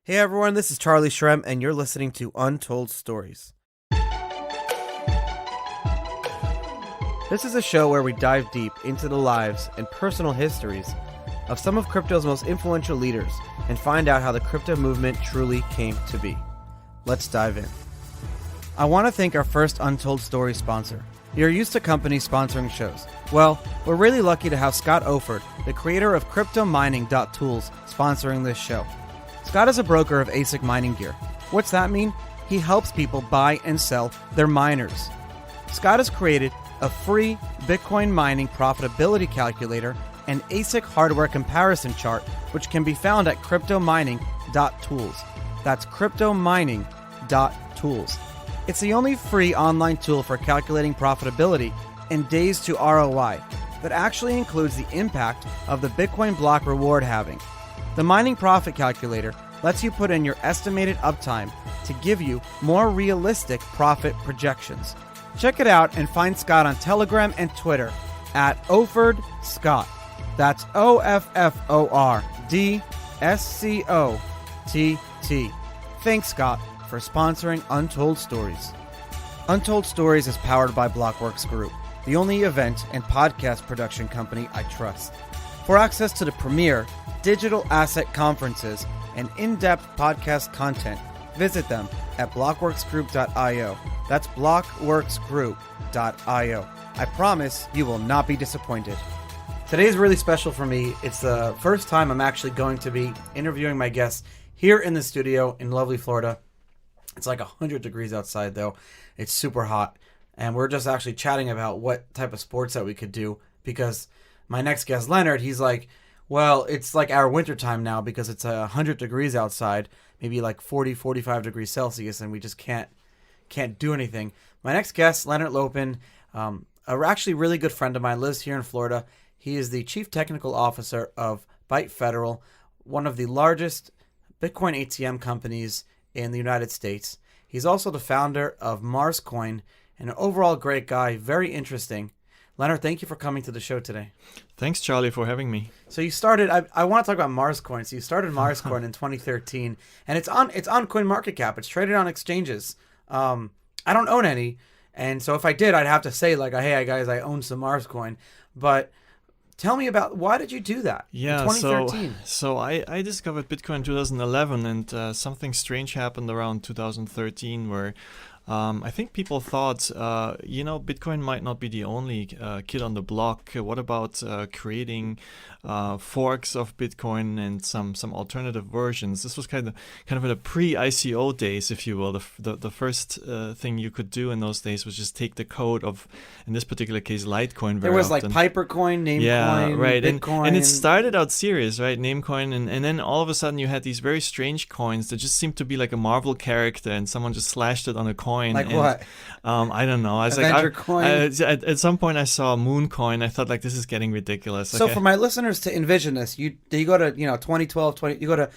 Hey everyone, this is Charlie Shrem, and you're listening to Untold Stories. This is a show where we dive deep into the lives and personal histories of some of crypto's most influential leaders and find out how the crypto movement truly came to be. Let's dive in. I want to thank our first Untold Stories sponsor. You're used to companies sponsoring shows. Well, we're really lucky to have Scott Oford, the creator of CryptoMining.Tools, sponsoring this show. Scott is a broker of ASIC mining gear. What's that mean? He helps people buy and sell their miners. Scott has created a free Bitcoin mining profitability calculator and ASIC hardware comparison chart, which can be found at CryptoMining.Tools. That's CryptoMining.Tools. It's the only free online tool for calculating profitability and days to ROI that actually includes the impact of the Bitcoin block reward halving. The mining profit calculator lets you put in your estimated uptime to give you more realistic profit projections. Check it out and find Scott on Telegram and Twitter at OfordScott. That's OFFORDSCOTT. Thanks, Scott, for sponsoring Untold Stories. Untold Stories is powered by Blockworks Group, the only event and podcast production company I trust. For access to the premier digital asset conferences and in-depth podcast content, visit them at blockworksgroup.io. That's blockworksgroup.io. I promise you will not be disappointed. Today is really special for me. It's the first time I'm actually going to be interviewing my guests here in the studio in lovely Florida. It's like 100 degrees outside though. It's super hot. And we're just actually chatting about what type of sports that we could do, because my next guest, Lennart, he's like, well, it's like our winter time now because it's 100 degrees outside, maybe like 40, 45 degrees Celsius, and we just can't do anything. My next guest, Lennart Lopin, actually really good friend of mine, lives here in Florida. He is the Chief Technical Officer of ByteFederal, one of the largest Bitcoin ATM companies in the United States. He's also the founder of MarsCoin, and an overall great guy, very interesting. Lennart, thank you for coming to the show today. Thanks, Charlie, for having me. So you started, I want to talk about MarsCoin. So you started MarsCoin in 2013, and it's on CoinMarketCap. It's traded on exchanges. I don't own any, and so if I did, I'd have to say like, hey guys, I own some MarsCoin. But tell me about, why did you do that in 2013? So I discovered Bitcoin in 2011, and something strange happened around 2013 where I think people thought, Bitcoin might not be the only kid on the block. What about creating forks of Bitcoin and some alternative versions? This was kind of in the pre-ICO days, if you will. The first thing you could do in those days was just take the code of, in this particular case, Litecoin. There was often, like Pipercoin, Namecoin, right, Bitcoin. And it started out serious, right? Namecoin, and then all of a sudden you had these very strange coins that just seemed to be like a Marvel character, and someone just slashed it on a coin. Like what? I don't know. I was at some point I saw Mooncoin. I thought like, this is getting ridiculous. So for my listeners to envision this, you go to 2012, you go to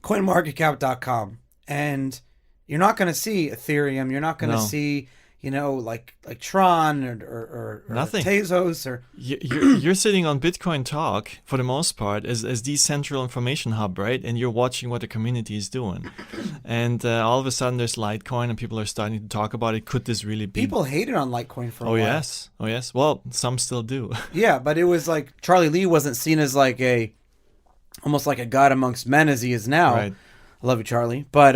coinmarketcap.com, and you're not going to see Ethereum. You're not going to see like Tron or nothing. Tezos or you're sitting on Bitcoin Talk for the most part as the central information hub, right? And you're watching what the community is doing, and all of a sudden there's Litecoin, and people are starting to talk about it. Could this really be? People hated on Litecoin for a while. Oh yes. Well, some still do. Yeah, but it was like Charlie Lee wasn't seen as like almost like a god amongst men as he is now. Right. I love you, Charlie, but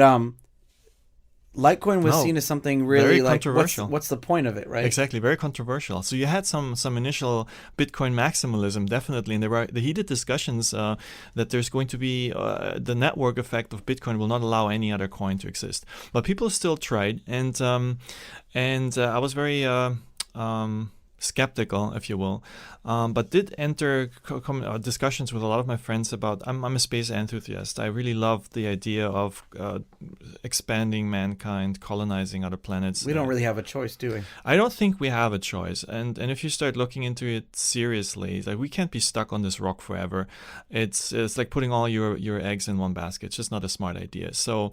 Litecoin was seen as something really very like controversial. What's the point of it, right? Exactly, very controversial. So you had some initial Bitcoin maximalism, definitely, and there were the heated discussions that there's going to be the network effect of Bitcoin will not allow any other coin to exist. But people still tried, and I was very skeptical, if you will, but did enter discussions with a lot of my friends about, I'm a space enthusiast. I really love the idea of expanding mankind, colonizing other planets. We don't really have a choice, do we? I don't think we have a choice. And if you start looking into it seriously, it's like we can't be stuck on this rock forever. It's like putting all your eggs in one basket. It's just not a smart idea. So,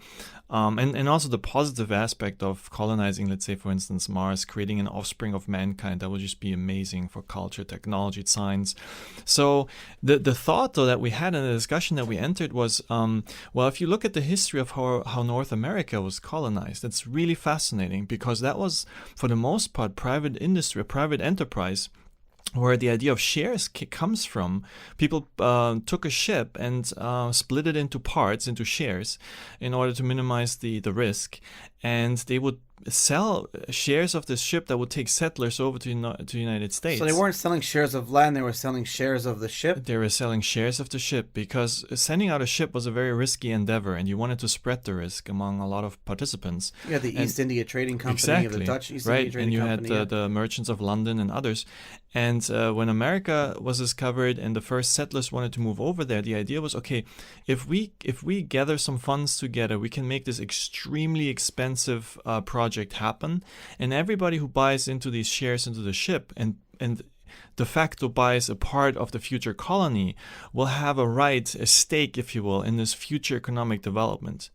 and also the positive aspect of colonizing, let's say, for instance, Mars, creating an offspring of mankind that will just just be amazing for culture, technology, science. So the thought, though, that we had in the discussion that we entered was, well, if you look at the history of how North America was colonized, it's really fascinating, because that was, for the most part, private industry, private enterprise, where the idea of shares comes from. People took a ship and split it into parts, into shares, in order to minimize the risk. And they would sell shares of this ship that would take settlers over to the United States. So they weren't selling shares of land, they were selling shares of the ship? They were selling shares of the ship, because sending out a ship was a very risky endeavor, and you wanted to spread the risk among a lot of participants. You had the East India Trading Company, exactly, the Dutch East right? India Trading Company. And you had the merchants of London and others. And when America was discovered and the first settlers wanted to move over there, the idea was, okay, if we gather some funds together, we can make this extremely expensive project happen, and everybody who buys into these shares into the ship and de facto buys a part of the future colony will have a right, a stake, if you will, in this future economic development.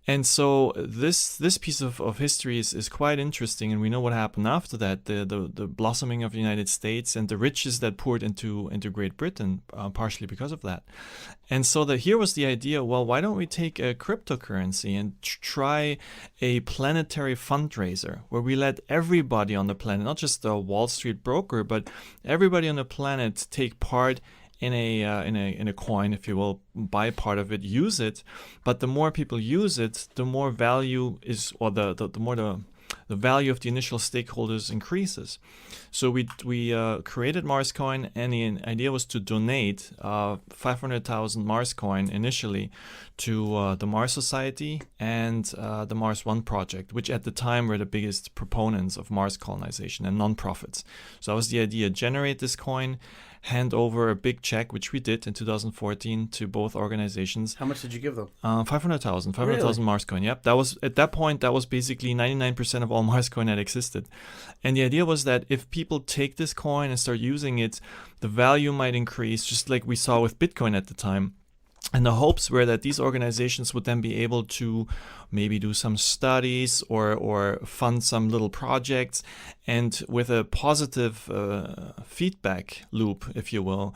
And so this piece of history is quite interesting, and we know what happened after that, the blossoming of the United States and the riches that poured into Great Britain, partially because of that. And so here was the idea, well, why don't we take a cryptocurrency and try a planetary fundraiser where we let everybody on the planet, not just the Wall Street broker, but everybody on the planet take part in a coin, if you will, buy part of it, use it. But the more people use it, the more value is, or the more the value of the initial stakeholders increases. So we created MarsCoin, and the idea was to donate 500,000 MarsCoin initially to the Mars Society and the Mars One project, which at the time were the biggest proponents of Mars colonization and non-profits. So that was the idea: generate this coin, hand over a big check, which we did in 2014 to both organizations. How much did you give them? 500,000 MarsCoin. Yep, that was, at that point, that was basically 99% of all MarsCoin that existed. And the idea was that if people take this coin and start using it, the value might increase, just like we saw with Bitcoin at the time. And the hopes were that these organizations would then be able to maybe do some studies or fund some little projects, and with a positive feedback loop, if you will,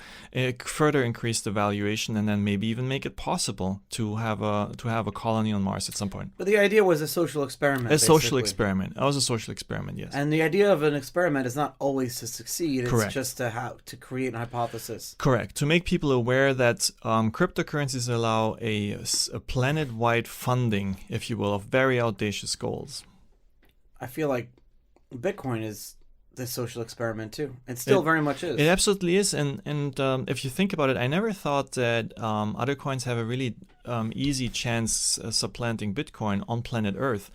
further increase the valuation, and then maybe even make it possible to have a colony on Mars at some point. But the idea was a social experiment. Social experiment. That was a social experiment, yes. And the idea of an experiment is not always to succeed. It's Correct. Just to create an hypothesis. Correct. To make people aware that cryptocurrencies allow a planet-wide funding, if you will, of very audacious goals. I feel like Bitcoin is the social experiment too. It still very much is. It absolutely is. And if you think about it, I never thought that other coins have a really easy chance supplanting Bitcoin on planet Earth.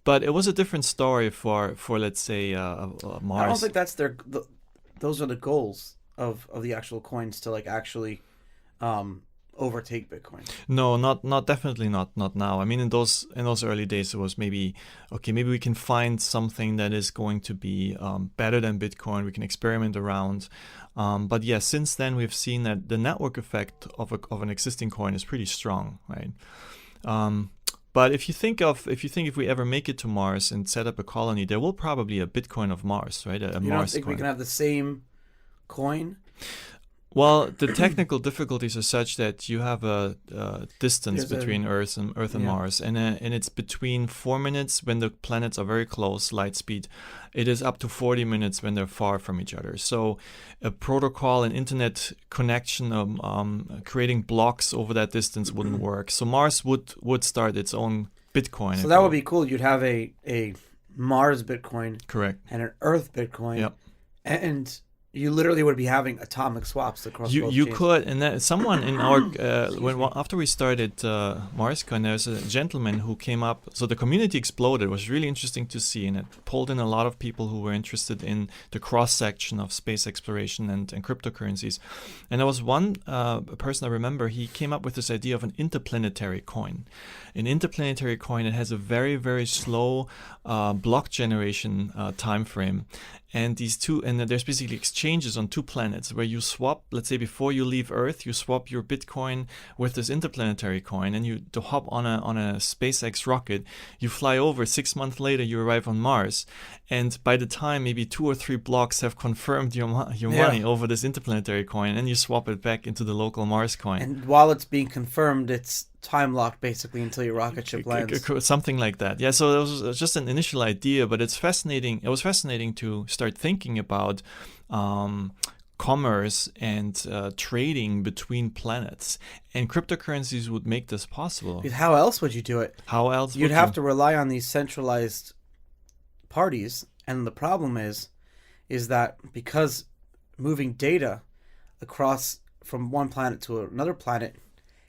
But it was a different story for let's say, Mars. I don't think that's those are the goals of the actual coins, to like actually overtake Bitcoin. No, not definitely not now. I mean, in those early days, it was maybe we can find something that is going to be better than Bitcoin. We can experiment around. But yes, since then we've seen that the network effect of an existing coin is pretty strong, right? But if we ever make it to Mars and set up a colony, there will probably a Bitcoin of Mars, right? You don't think we can have the same coin? Well, the technical difficulties are such that you have a distance between Earth and Mars, and it's between 4 minutes when the planets are very close, light speed. It is up to 40 minutes when they're far from each other. So a protocol, an internet connection, creating blocks over that distance wouldn't work. So Mars would start its own Bitcoin. So that would be cool. You'd have a Mars Bitcoin. Correct. And an Earth Bitcoin. Yep. And you literally would be having atomic swaps across both you chains. could, and that someone in our after we started MarsCoin, there's a gentleman who came up. So the community exploded. It was really interesting to see, and it pulled in a lot of people who were interested in the cross section of space exploration and cryptocurrencies. And there was one person I remember. He came up with this idea of an interplanetary coin. An interplanetary coin that has a very, very slow block generation time frame. And there's basically exchange exchanges on 2 planets where you swap, let's say before you leave Earth, you swap your Bitcoin with this interplanetary coin, and you to hop on a SpaceX rocket, you fly over, 6 months later you arrive on Mars, and by the time maybe 2 or 3 blocks have confirmed your money over this interplanetary coin, and you swap it back into the local MarsCoin. And while it's being confirmed, it's time locked basically until your rocket ship lands. Something like that. Yeah, so it was just an initial idea, but it's fascinating. It was fascinating to start thinking about commerce and trading between planets. And cryptocurrencies would make this possible. Because how else would you do it? How else You'd have to rely on these centralized parties. And the problem is that because moving data across from one planet to another planet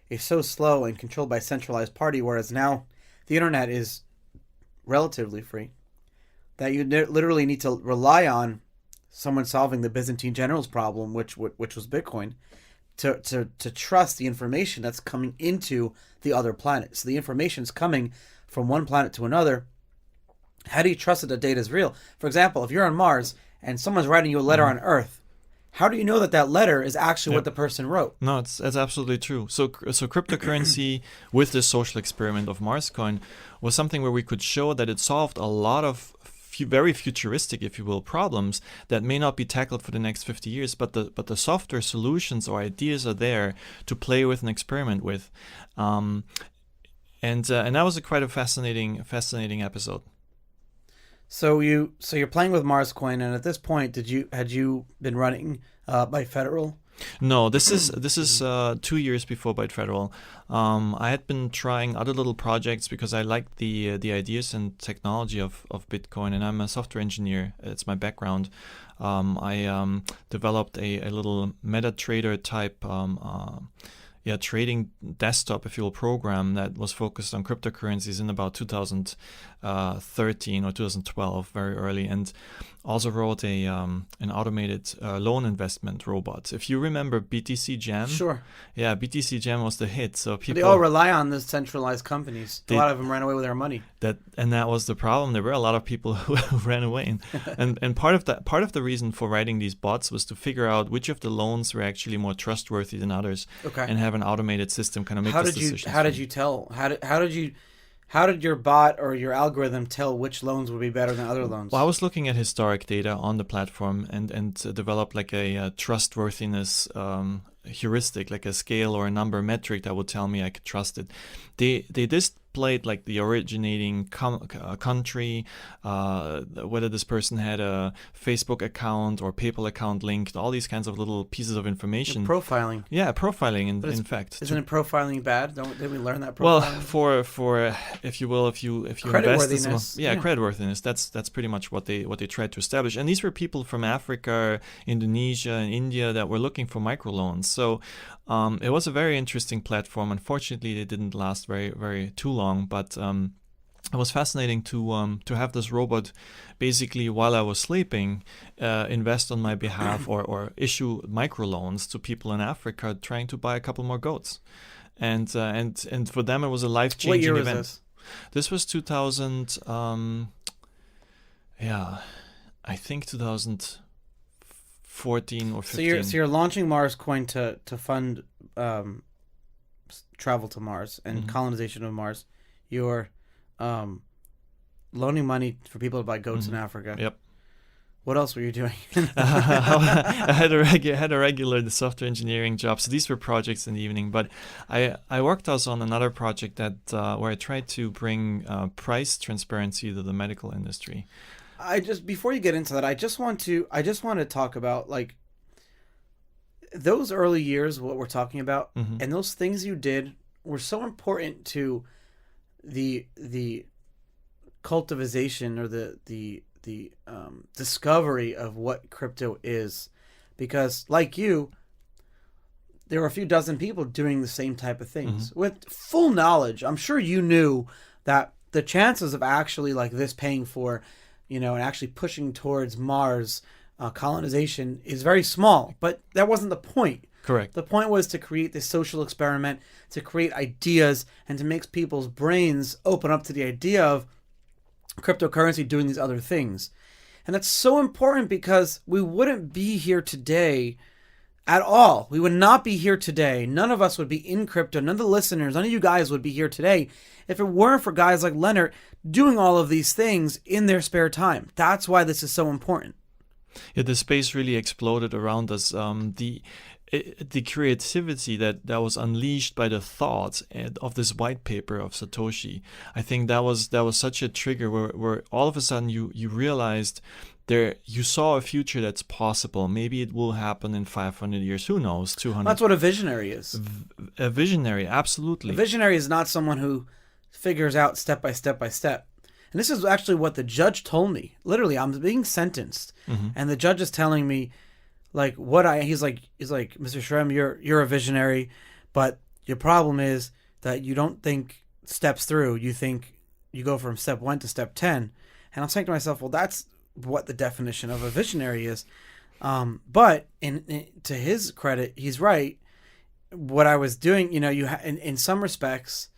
is so slow and controlled by a centralized party, whereas now the internet is relatively free, that you literally need to rely on someone solving the Byzantine generals problem, which was Bitcoin, to trust the information that's coming into the other planet. So the information is coming from one planet to another. How do you trust that the data is real? For example, if you're on Mars and someone's writing you a letter on Earth, how do you know that letter is actually what the person wrote? No, it's absolutely true. So cryptocurrency with this social experiment of MarsCoin was something where we could show that it solved a lot of very futuristic, if you will, problems that may not be tackled for the next 50 years, but the software solutions or ideas are there to play with and experiment with, and that was quite a fascinating episode. So you're playing with MarsCoin, and at this point, had you been running ByteFederal? No, this is 2 years before ByteFederal. I had been trying other little projects because I liked the ideas and technology of Bitcoin, and I'm a software engineer. It's my background. I developed a little MetaTrader type trading desktop, if you will, program that was focused on cryptocurrencies in about 2013 or 2012, very early, and also wrote an automated loan investment robot. If you remember BTC Jam, sure, yeah, BTC Jam was the hit. So people, but they all rely on the centralized companies. A lot of them ran away with their money. That was the problem. There were a lot of people who ran away, and part of the reason for writing these bots was to figure out which of the loans were actually more trustworthy than others, and have an automated system kind of make these decisions. How did you tell? How did your bot or your algorithm tell which loans would be better than other loans? Well, I was looking at historic data on the platform and developed like a trustworthiness heuristic, like a scale or a number metric that would tell me I could trust it. They displayed like the originating country, whether this person had a Facebook account or PayPal account linked, all these kinds of little pieces of information. Profiling. Yeah, profiling in fact. Isn't it profiling bad? Did we learn that profiling? Well, for if you will, if you invest in creditworthiness, that's pretty much what they tried to establish. And these were people from Africa, Indonesia, and India that were looking for microloans. So it was a very interesting platform. Unfortunately, they didn't last very too long, but it was fascinating to have this robot basically while I was sleeping invest on my behalf or issue microloans to people in Africa trying to buy a couple more goats. And for them it was a life-changing What year event. Was this? This was 2000 I think 2014 or 15. So you're launching MarsCoin to fund travel to Mars and colonization of Mars. You're loaning money for people to buy goats in Africa. Yep. What else were you doing? I had a regular software engineering job. So these were projects in the evening. But I worked also on another project that where I tried to bring price transparency to the medical industry. Before you get into that, I just want to talk about like those early years, what we're talking about, and those things you did were so important to the cultivation or the discovery of what crypto is, because like you, there were a few dozen people doing the same type of things with full knowledge. I'm sure you knew that the chances of actually like this paying for, and actually pushing towards Mars colonization is very small, but that wasn't the point. Correct. The point was to create this social experiment, to create ideas, and to make people's brains open up to the idea of cryptocurrency doing these other things. And that's so important because we wouldn't be here today at all. We would not be here today. None of us would be in crypto. None of the listeners, none of you guys would be here today if it weren't for guys like Lennart doing all of these things in their spare time. That's why this is so important. Yeah, the space really exploded around us. The creativity that was unleashed by the thoughts of this white paper of Satoshi, I think that was such a trigger where all of a sudden you realized you saw a future that's possible. Maybe it will happen in 500 years. Who knows? 200. That's what a visionary is. A visionary, absolutely. A visionary is not someone who figures out step by step by step. And this is actually what the judge told me. Literally, I'm being sentenced, and the judge is telling me, like, he's like, Mr. Shrem, you're a visionary, but your problem is that you don't think steps through. You think you go from step 1 to step 10. And I'm saying to myself, well, that's what the definition of a visionary is. But to his credit, he's right. What I was doing, in some respects,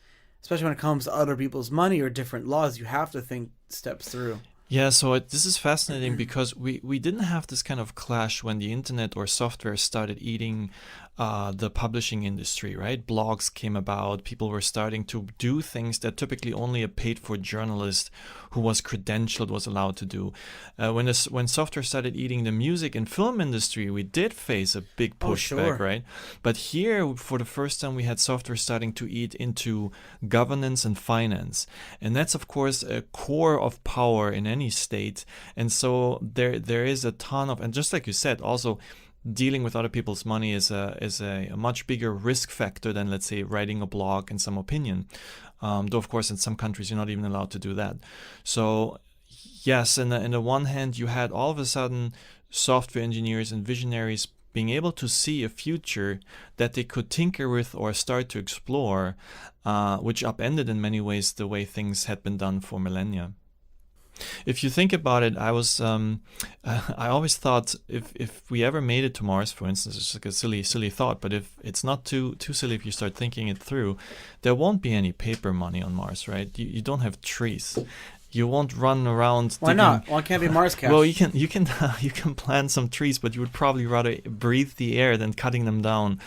especially when it comes to other people's money or different laws, you have to think steps through. Yeah, so this is fascinating because we didn't have this kind of clash when the internet or software started eating the publishing industry, right? Blogs came about, people were starting to do things that typically only a paid-for journalist who was credentialed was allowed to do. When software started eating the music and film industry, we did face a big pushback, right? But here, for the first time, we had software starting to eat into governance and finance. And that's, of course, a core of power in any state. And so there is a ton of, and just like you said, also dealing with other people's money is a much bigger risk factor than, let's say, writing a blog and some opinion. Though, of course, in some countries, you're not even allowed to do that. So, yes, in the one hand, you had all of a sudden software engineers and visionaries being able to see a future that they could tinker with or start to explore, which upended in many ways the way things had been done for millennia. If you think about it, I always thought if we ever made it to Mars, for instance, it's like a silly thought, but if it's not too silly if you start thinking it through, there won't be any paper money on Mars, right? You don't have trees. You won't run around. Why not? Well, it can't be Mars cash. Well, you can plant some trees, but you would probably rather breathe the air than cutting them down.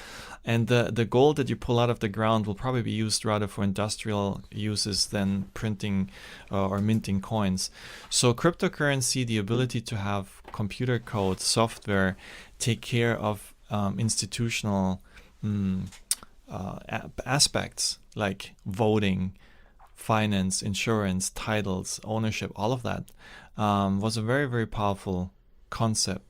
And the gold that you pull out of the ground will probably be used rather for industrial uses than printing or minting coins. So cryptocurrency, the ability to have computer code, software, take care of institutional aspects like voting, finance, insurance, titles, ownership, all of that was a very, very powerful concept.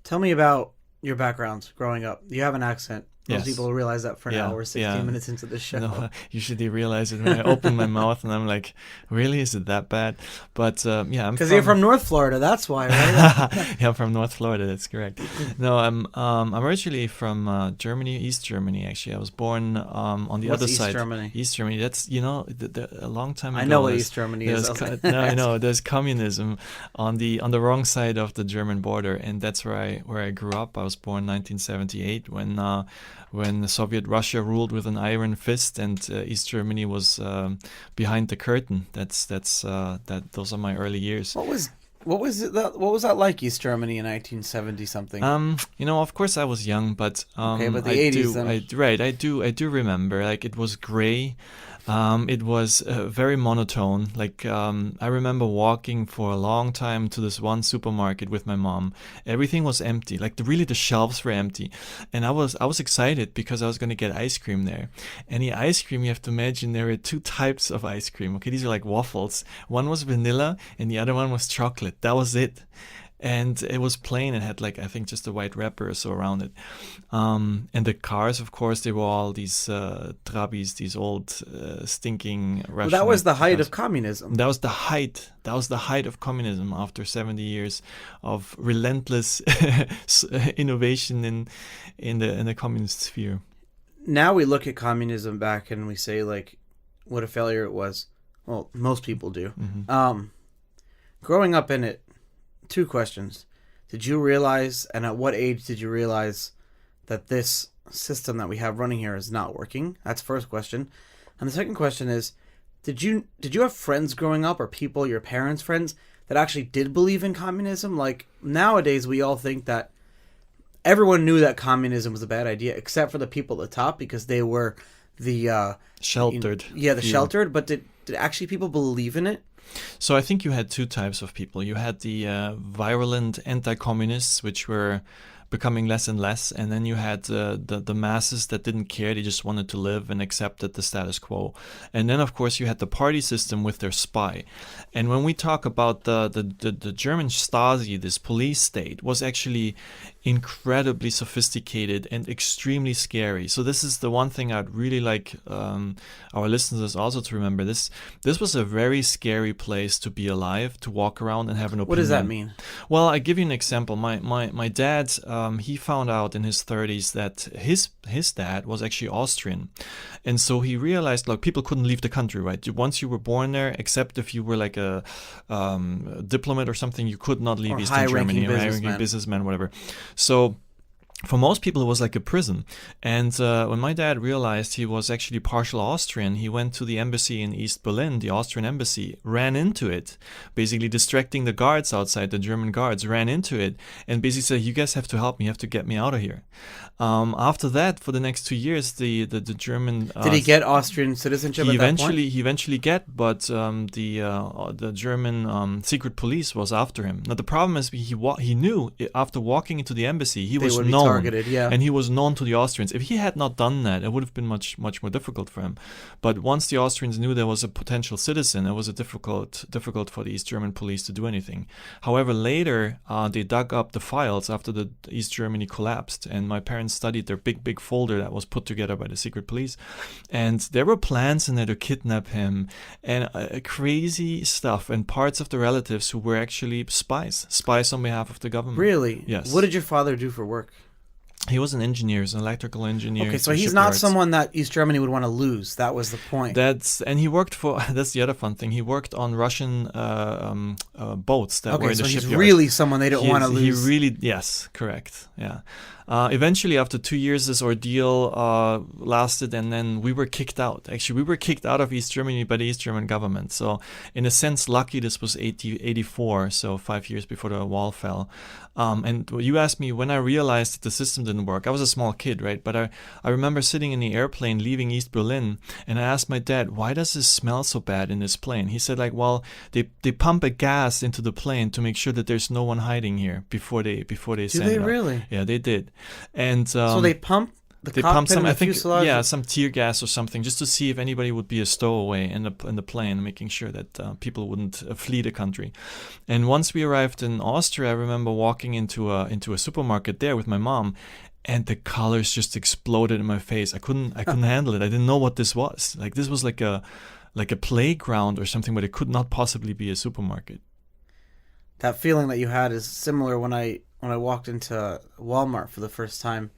Tell me about your background growing up. You have an accent. Most Yes. people realize that for now. We're 16 yeah. minutes into this show. No, usually realize it when I open my mouth and I'm like, really, is it that bad? But I'm because you're from North Florida, that's why, right? yeah, I'm from North Florida. That's correct. No, I'm originally from Germany, East Germany. Actually, I was born on the What's other East side. Germany? East Germany. That's a long time ago. I know what East Germany is. There's communism on the wrong side of the German border, and that's where I grew up. I was born 1978 when Soviet Russia ruled with an iron fist, and East Germany was behind the curtain. Those are my early years. What was that like, East Germany in 1970 something? Of course I was young, but okay, but the 80s then. I do remember, like, it was gray. It was very monotone. Like, I remember walking for a long time to this one supermarket with my mom. Everything was empty. Like, the shelves were empty. And I was excited because I was going to get ice cream there. And the ice cream, you have to imagine, there were two types of ice cream. Okay, these are like waffles. One was vanilla and the other one was chocolate. That was it. And it was plain. It had, like, I think just a white wrapper or so around it. And the cars, of course, they were all these Trabis, these old stinking Russian. Well, that was the height of communism. That was the height. That was the height of communism after 70 years of relentless innovation in the communist sphere. Now we look at communism back and we say, like, what a failure it was. Well, most people do. Mm-hmm. Growing up in it, two questions. Did you realize, and at what age did you realize, that this system that we have running here is not working? That's the first question. And the second question is, did you have friends growing up, or people, your parents' friends, that actually did believe in communism. Like nowadays, we all think that everyone knew that communism was a bad idea, except for the people at the top because they were the Sheltered. sheltered. But did actually people believe in it? So I think you had two types of people. You had the virulent anti-communists, which were becoming less and less, and then you had the masses that didn't care. They just wanted to live and accepted the status quo. And then, of course, you had the party system with their spy. And when we talk about the German Stasi, this police state, was actually incredibly sophisticated and extremely scary. So this is the one thing I'd really like our listeners also to remember. This was a very scary place to be alive, to walk around and have an opinion. What does that mean? Well, I give you an example. My dad, he found out in his 30s that his dad was actually Austrian. And so he realized, like, people couldn't leave the country, right? Once you were born there, except if you were like a diplomat or something, you could not leave Eastern Germany, or high-ranking businessman, whatever. So for most people, it was like a prison. And when my dad realized he was actually partial Austrian, he went to the embassy in East Berlin, the Austrian embassy, ran into it, basically distracting the guards outside, the German guards, ran into it, and basically said, you guys have to help me, you have to get me out of here. After that, for the next 2 years, the German... Did he get Austrian citizenship at that point? He eventually get, but the German secret police was after him. Now, the problem is he knew after walking into the embassy, he was known. Targeted, yeah. And he was known to the Austrians. If he had not done that, it would have been much more difficult for him. But once the Austrians knew there was a potential citizen, it was difficult for the East German police to do anything. However, later they dug up the files after the East Germany collapsed, and my parents studied their big folder that was put together by the secret police, and there were plans in there to kidnap him and crazy stuff, and parts of the relatives who were actually spies on behalf of the government. Really? Yes. What did your father do for work? He was an engineer, an electrical engineer. Okay, so he's not someone that East Germany would want to lose. That was the point. And he worked for, that's the other fun thing, he worked on Russian boats that were in the shipyard. He's really someone they don't want to lose. Yes, correct, yeah. Eventually, after 2 years, this ordeal lasted, and then we were kicked out. Actually, we were kicked out of East Germany by the East German government. So, in a sense, lucky this was 84, so 5 years before the wall fell. And you asked me when I realized that the system didn't work. I was a small kid, right? But I remember sitting in the airplane leaving East Berlin, and I asked my dad, why does it smell so bad in this plane? He said, like, well, they pump a gas into the plane to make sure that there's no one hiding here before they send it. Do they really? Yeah, they did. And so they pump the cockpit and the fuselage? Yeah, some tear gas or something, just to see if anybody would be a stowaway in the plane, making sure that people wouldn't flee the country. And once we arrived in Austria, I remember walking into a supermarket there with my mom, and the colors just exploded in my face. I couldn't handle it. I didn't know what this was. Like, this was like a playground or something, but it could not possibly be a supermarket. That feeling that you had is similar when I walked into Walmart for the first time.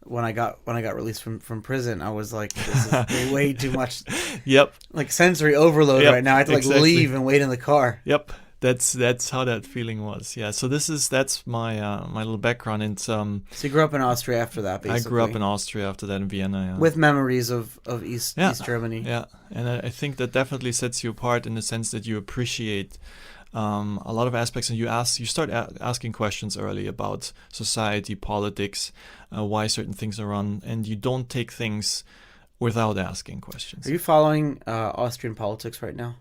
When I got released from prison, I was like, this is way too much. Yep. Like sensory overload right now. I have to leave and wait in the car. Yep. That's how that feeling was. Yeah. So that's my my little background. And so you grew up in Austria after that, basically. I grew up in Austria after that in Vienna. Yeah. With memories of East Germany. Yeah. And I think that definitely sets you apart in the sense that you appreciate a lot of aspects, and you start asking questions early about society, politics, why certain things are run, and you don't take things without asking questions. Are you following Austrian politics right now?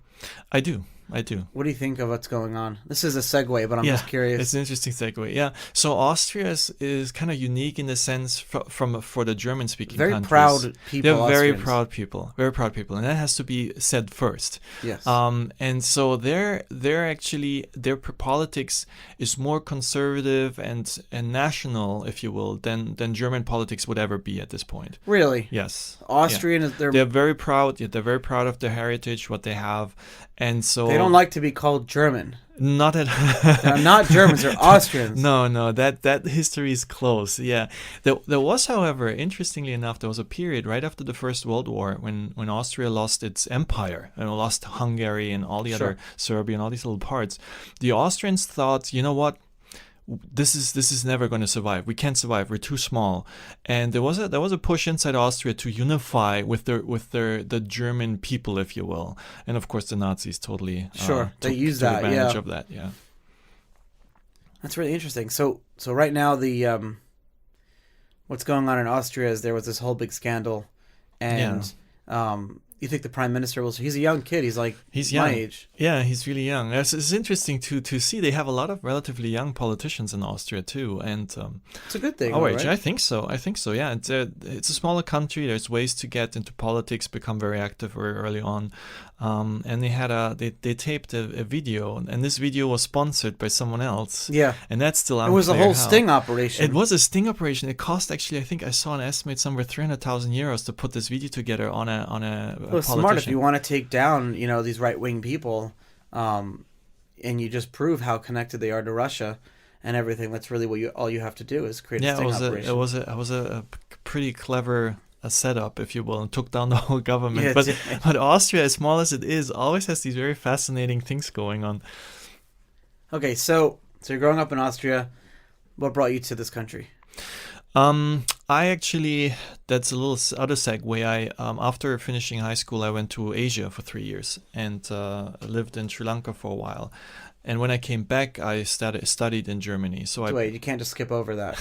I do. What do you think of what's going on? This is a segue, but I'm just curious. It's an interesting segue. Yeah. So Austria is kind of unique in the sense for the German-speaking countries. Very proud people. They're very proud people. Very proud people, and that has to be said first. Yes. And so they're actually their politics is more conservative and national, if you will, than German politics would ever be at this point. Really? Yes. Austrian is they're very proud. Yeah, they're very proud of their heritage, what they have, and so they don't like to be called German. Not at They're not Germans, they're Austrians. No, that history is close. Yeah. There was, however, interestingly enough, there was a period right after the First World War when Austria lost its empire and lost Hungary and all the other Serbia and all these little parts. The Austrians thought, you know what? this is never going to survive. We can't survive. We're too small. And there was a push inside Austria to unify with the German people, if you will. And of course, the Nazis totally they use took that advantage of that. Yeah, that's really interesting. So right now the what's going on in Austria is there was this whole big scandal, and you think the prime minister he's a young kid. He's young. My age. Yeah, he's really young. It's interesting to see. They have a lot of relatively young politicians in Austria too, and it's a good thing. Right? I think so. Yeah, it's a smaller country. There's ways to get into politics, become very active very early on. And they taped a video, and this video was sponsored by someone else. Yeah, and that's still unclear. It was a whole sting operation. It was a sting operation. It cost, actually, I think I saw an estimate somewhere 300,000 euros to put this video together on a Well, it's smart if you want to take down these right-wing people, and you just prove how connected they are to Russia and everything. That's really all you have to do is create a sting operation. It was a pretty clever setup, if you will, and took down the whole government. Yeah, but Austria, as small as it is, always has these very fascinating things going on. Okay, so you're growing up in Austria. What brought you to this country? I actually, that's a little other segue. After finishing high school, I went to Asia for 3 years and lived in Sri Lanka for a while. And when I came back, I studied in Germany. So wait, you can't just skip over that.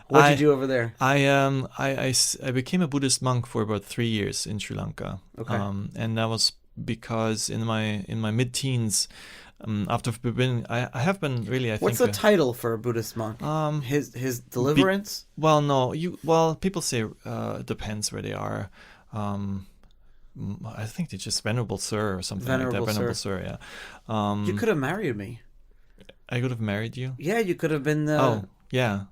What did you do over there? I became a Buddhist monk for about 3 years in Sri Lanka. Okay. And that was because in my mid-teens, after I have been really. What's the title for a Buddhist monk? His deliverance. People say it depends where they are. I think they're just Venerable Sir or something like that. Venerable Sir, yeah. You could have married me. I could have married you? Yeah, you could have been the... Oh, yeah.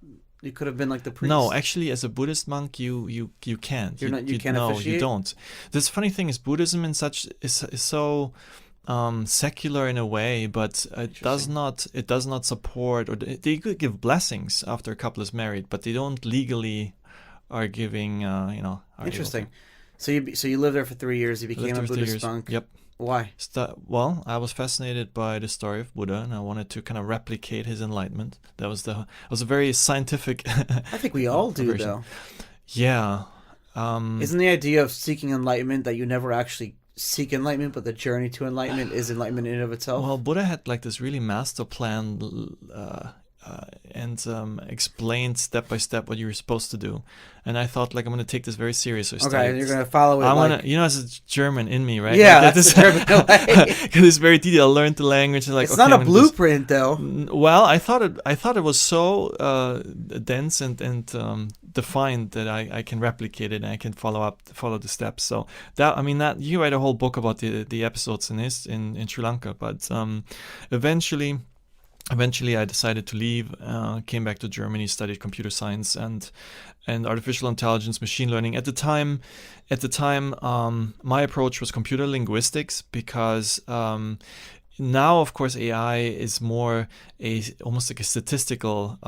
You could have been like the priest. No, actually, as a Buddhist monk, you can't. You can't officiate? No, you don't. This funny thing is Buddhism is so secular in a way, but it does not support, or they could give blessings after a couple is married, but they don't legally are giving, Interesting. So you lived there for 3 years. You became a Buddhist monk. Yep. Why? Well, I was fascinated by the story of Buddha, and I wanted to kind of replicate his enlightenment. That was a very scientific. I think we all do, version. though. Yeah. Isn't the idea of seeking enlightenment that you never actually seek enlightenment, but the journey to enlightenment is enlightenment in and of itself? Well, Buddha had like this really master plan. And explained step by step what you were supposed to do, and I thought, like, I'm going to take this very seriously. Okay, you're going to follow it. As a German in me, right? Yeah, like, that's the German way. Because it's very detailed. I learned the language, and it's not a blueprint, though. Well, I thought it was so dense and defined that I can replicate it and I can follow the steps. So that you write a whole book about the episodes in Sri Lanka, but Eventually, I decided to leave, came back to Germany, studied computer science and artificial intelligence, machine learning. At the time, my approach was computer linguistics, because now, of course, AI is more almost like a statistical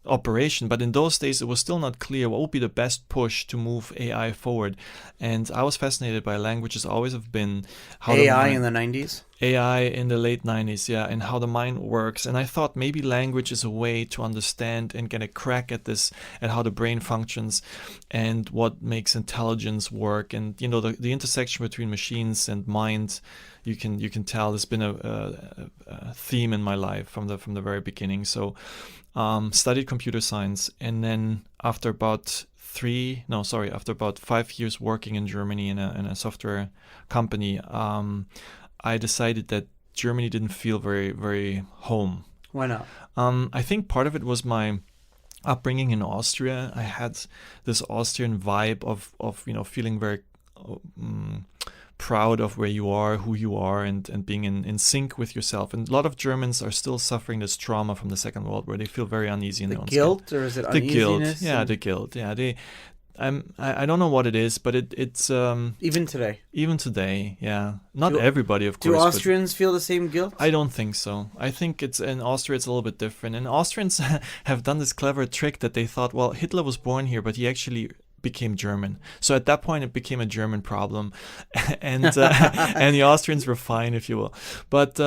operation, but in those days it was still not clear what would be the best push to move AI forward. And I was fascinated by languages, always have been. AI in the 90s? AI in the late 90s, yeah, and how the mind works. And I thought maybe language is a way to understand and get a crack at this, at how the brain functions and what makes intelligence work. And, the intersection between machines and mind, you can tell there's been a theme in my life from the very beginning. So studied computer science, and then after about 5 years working in Germany in a software company, I decided that Germany didn't feel very, very home. Why not? I think part of it was my upbringing in Austria. I had this Austrian vibe of feeling very proud of where you are, who you are, and being in sync with yourself. And a lot of Germans are still suffering this trauma from the Second World War. They feel very uneasy in their own skin. The guilt, or is it uneasiness? The guilt. Yeah, I don't know what it is, but it's even today. Even today, yeah. Not everybody, of course. Do Austrians feel the same guilt? I don't think so. I think in Austria it's a little bit different. And Austrians have done this clever trick that they thought, well, Hitler was born here, but he actually became German. So at that point it became a German problem, and the Austrians were fine, if you will. But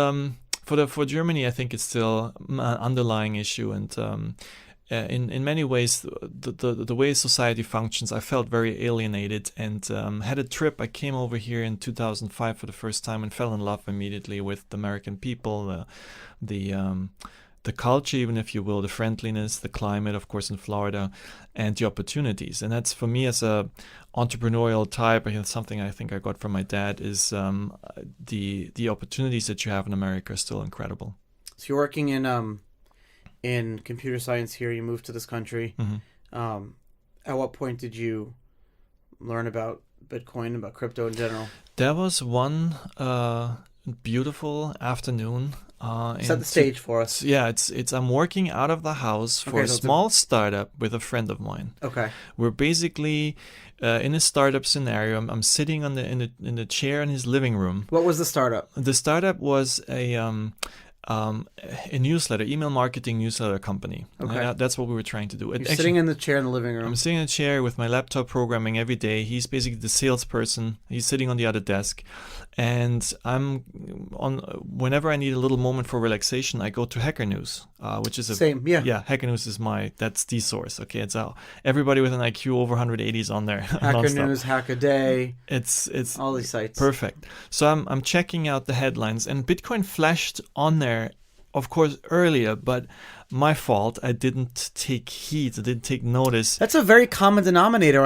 For Germany, I think it's still an underlying issue, and in many ways, the way society functions, I felt very alienated, and had a trip. I came over here in 2005 for the first time and fell in love immediately with the American people, the culture, even if you will, the friendliness, the climate, of course, in Florida, and the opportunities. And that's, for me, as a entrepreneurial type, I think something I think I got from my dad is the opportunities that you have in America are still incredible. So you're working in computer science here. You moved to this country. Mm-hmm. At what point did you learn about Bitcoin, about crypto in general? There was one beautiful afternoon. Set the stage for us. Yeah, it's I'm working out of the house for a small startup with a friend of mine. Okay. We're basically in a startup scenario. I'm sitting in the chair in his living room. What was the startup? The startup was a newsletter, email marketing newsletter company. Okay. That's what we were trying to do. You're sitting in the chair in the living room. I'm sitting in a chair with my laptop programming every day. He's basically the salesperson. He's sitting on the other desk. And whenever I need a little moment for relaxation, I go to Hacker News, which is Same, yeah. Yeah, Hacker News is that's the source. Okay, it's everybody with an IQ over 180 is on there. Hacker News, Hackaday. It's all these sites. Perfect. So I'm checking out the headlines, and Bitcoin flashed on there, of course, earlier, but my fault. I didn't take heed. I didn't take notice. That's a very common denominator.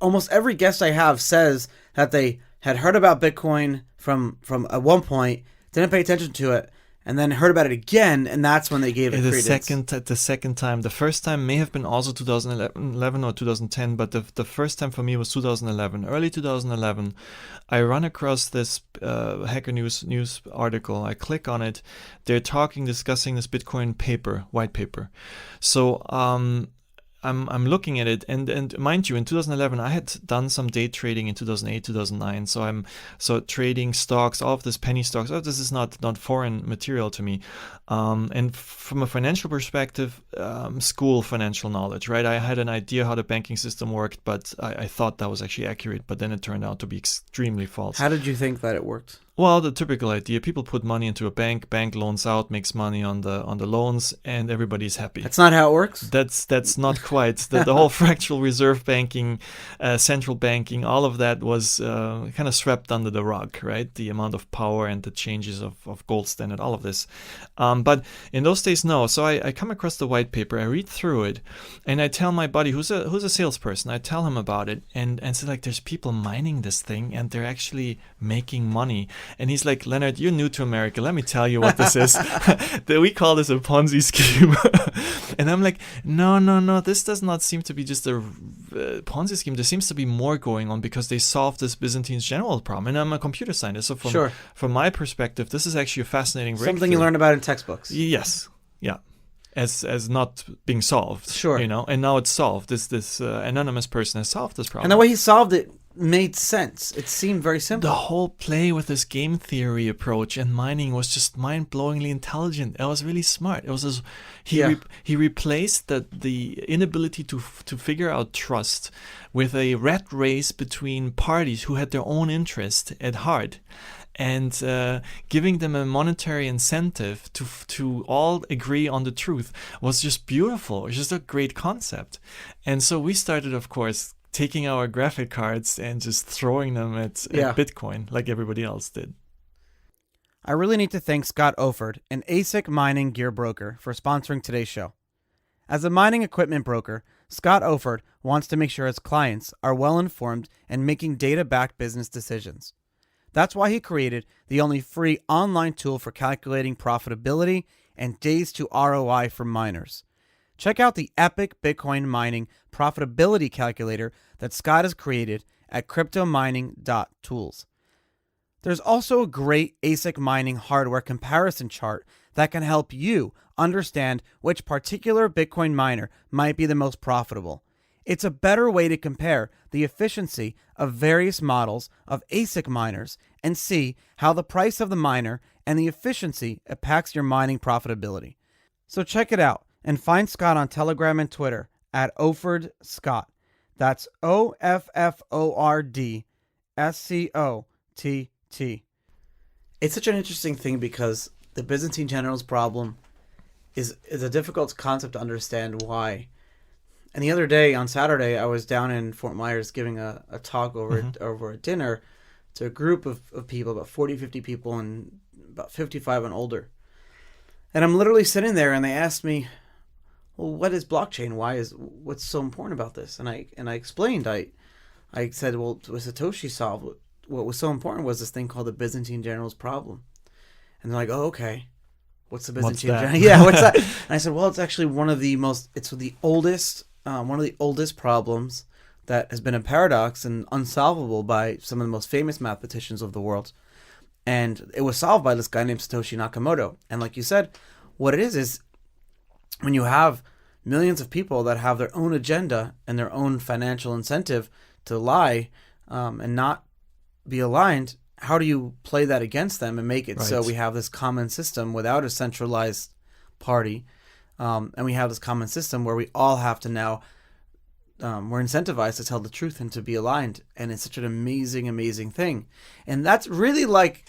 Almost every guest I have says that they had heard about Bitcoin from at one point, didn't pay attention to it, and then heard about it again, and that's when they gave it credence. The second time. The first time may have been also 2011 or 2010, but the first time for me was 2011. Early 2011, I run across this Hacker News article. I click on it. They're discussing this Bitcoin white paper. So I'm looking at it, and mind you, in 2011 I had done some day trading in 2008, 2009. So trading stocks, all of this penny stocks. Oh, this is not foreign material to me. And from a financial perspective, school financial knowledge, right? I had an idea how the banking system worked, but I thought that was actually accurate. But then it turned out to be extremely false. How did you think that it worked? Well, the typical idea: people put money into a bank loans out, makes money on the loans, and everybody's happy. That's not how it works. That's not quite. The whole fractional reserve banking, central banking, all of that was kind of swept under the rug, right? The amount of power and the changes of gold standard, all of this. But in those days, no. So I come across the white paper, I read through it, and I tell my buddy who's a salesperson. I tell him about it, and so like, there's people mining this thing, and they're actually making money. And he's like, Lennart, you're new to America. Let me tell you what this is. We call this a Ponzi scheme. And I'm like, no. This does not seem to be just a Ponzi scheme. There seems to be more going on, because they solved this Byzantine general problem. And I'm a computer scientist. So from my perspective, this is actually a fascinating breakthrough. Something you learn about in textbooks. Yes. Yeah. As not being solved. Sure. And now it's solved. This anonymous person has solved this problem. And the way he solved it made sense. It seemed very simple. The whole play with this game theory approach and mining was just mind-blowingly intelligent. It was really smart. It was he replaced the inability to figure out trust with a rat race between parties who had their own interest at heart, and giving them a monetary incentive to all agree on the truth was just beautiful. It was just a great concept. And so we started, of course, taking our graphic cards and just throwing them at Bitcoin like everybody else did. I really need to thank Scott Oford, an ASIC mining gear broker, for sponsoring today's show. As a mining equipment broker, Scott Oford wants to make sure his clients are well informed and making data-backed business decisions. That's why he created the only free online tool for calculating profitability and days to ROI for miners. Check out the epic Bitcoin mining profitability calculator that Scott has created at cryptomining.tools. There's also a great ASIC mining hardware comparison chart that can help you understand which particular Bitcoin miner might be the most profitable. It's a better way to compare the efficiency of various models of ASIC miners and see how the price of the miner and the efficiency impacts your mining profitability. So check it out and find Scott on Telegram and Twitter at Oford Scott. That's OFFORD SCOTT. It's such an interesting thing because the Byzantine generals problem is a difficult concept to understand why. And the other day, on Saturday, I was down in Fort Myers giving a talk over a dinner to a group of people, about 40, 50 people, and about 55 and older. And I'm literally sitting there, and they asked me, well, what is blockchain? What's so important about this? And I explained. I said, well, what Satoshi solved, what was so important was this thing called the Byzantine generals problem. And they're like, oh, okay. What's the Byzantine generals? Yeah, what's that? And I said, well, it's actually one of the oldest problems that has been a paradox and unsolvable by some of the most famous mathematicians of the world. And it was solved by this guy named Satoshi Nakamoto. And like you said, what it is when you have millions of people that have their own agenda and their own financial incentive to lie and not be aligned, how do you play that against them and make it so we have this common system without a centralized party? And we have this common system where we all have to now, we're incentivized to tell the truth and to be aligned. And it's such an amazing, amazing thing. And that's really like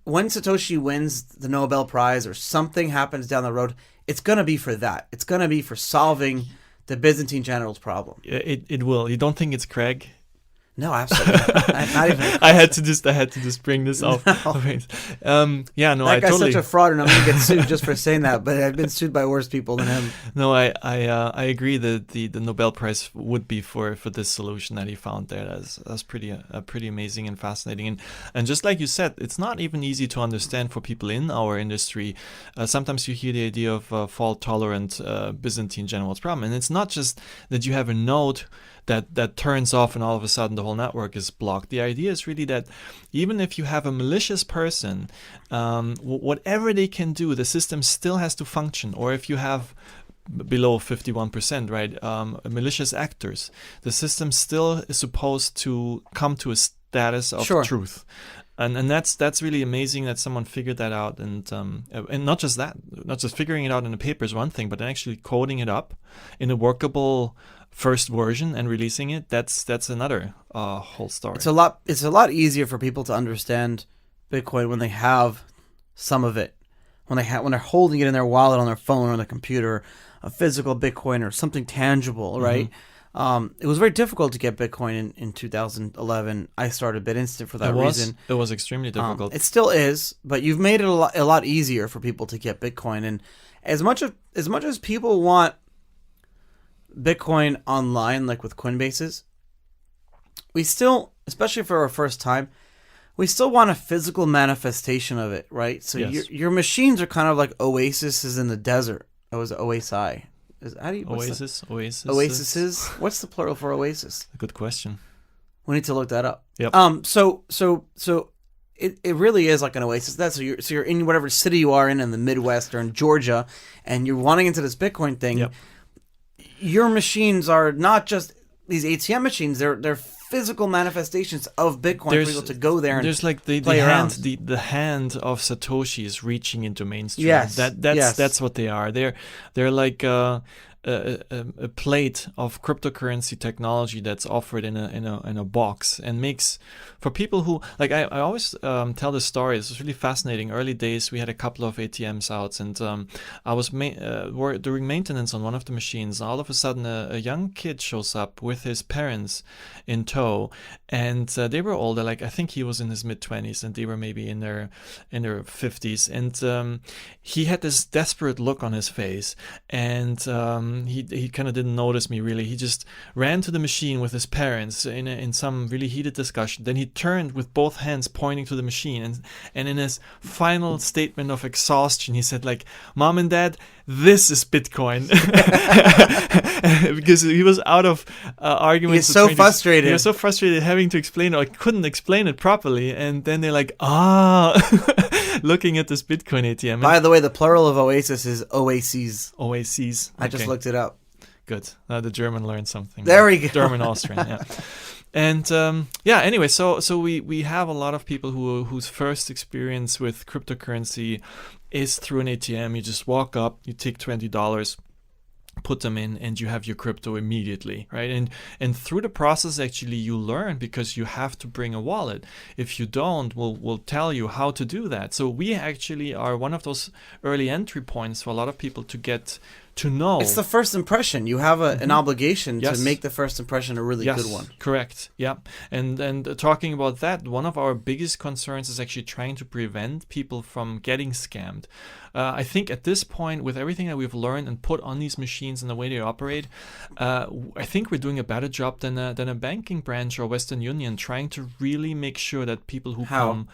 when Satoshi wins the Nobel Prize or something happens down the road, it's going to be for that. It's going to be for solving the Byzantine generals problem. It will. You don't think it's Craig? No, absolutely. Not even. I had to just bring this up. No. Yeah, no, that I guy's totally. such a fraud, and I'm going to get sued just for saying that. But I've been sued by worse people than him. No, I agree that the Nobel Prize would be for this solution that he found there. That's pretty amazing and fascinating. And just like you said, it's not even easy to understand for people in our industry. Sometimes you hear the idea of fault tolerant Byzantine generals problem, and it's not just that you have a node that turns off and all of a sudden the whole network is blocked. The idea is really that even if you have a malicious person, whatever they can do, the system still has to function. Or if you have below 51%, right, malicious actors, the system still is supposed to come to a status of truth. And that's really amazing that someone figured that out, and not just that, not just figuring it out in a paper is one thing, but actually coding it up in a workable first version and releasing it. That's another whole story. It's a lot easier for people to understand Bitcoin when they have some of it, when they're holding it in their wallet, on their phone, or on their computer, a physical Bitcoin or something tangible, right? It was very difficult to get Bitcoin in 2011. I started BitInstant for that reason. It was extremely difficult. It still is, but you've made it a lot easier for people to get Bitcoin. And as much as people want Bitcoin online, like with Coinbases, we still, especially for our first time, we still want a physical manifestation of it, right? So your machines are kind of like oases in the desert. It was Oasi. Oasis? Oases? What's the plural for oasis? Good question. We need to look that up. Yep. So it really is like an oasis. So you're in whatever city you are in the Midwest or in Georgia, and you're wanting into this Bitcoin thing. Yep. Your machines are not just these ATM machines. They're physical manifestations of Bitcoin for people to go there and there's like the hand of Satoshi is reaching into mainstream. Yes, that's what they are. They're like a plate of cryptocurrency technology that's offered in a box, and makes for people who like I always tell this story. It's really fascinating. Early days, we had a couple of ATMs out, and I was doing maintenance on one of the machines. All of a sudden, a young kid shows up with his parents in tow, and they were older. Like I think he was in his mid-20s, and they were maybe in their 50s. And he had this desperate look on his face, and he kind of didn't notice me really. He just ran to the machine with his parents in some really heated discussion. Then he turned with both hands pointing to the machine, and in his final statement of exhaustion, he said, like, "Mom and Dad, this is Bitcoin." Because he was out of arguments. He was so frustrated having to explain it. I couldn't explain it properly, and then they're like, looking at this Bitcoin ATM. By the way, the plural of oasis is oases. Oases. I just looked it up. Good. The German learned something. There we go. German, Austrian, yeah. And anyway, so we have a lot of people whose first experience with cryptocurrency is through an ATM. You just walk up, you take $20, put them in, and you have your crypto immediately, right? And through the process, actually, you learn, because you have to bring a wallet. If you don't, we'll tell you how to do that. So we actually are one of those early entry points for a lot of people to get to know. It's the first impression. You have an obligation to make the first impression a really good one. Correct. Yeah. And talking about that, one of our biggest concerns is actually trying to prevent people from getting scammed. I think at this point, with everything that we've learned and put on these machines and the way they operate, I think we're doing a better job than a banking branch or Western Union, trying to really make sure that people who come.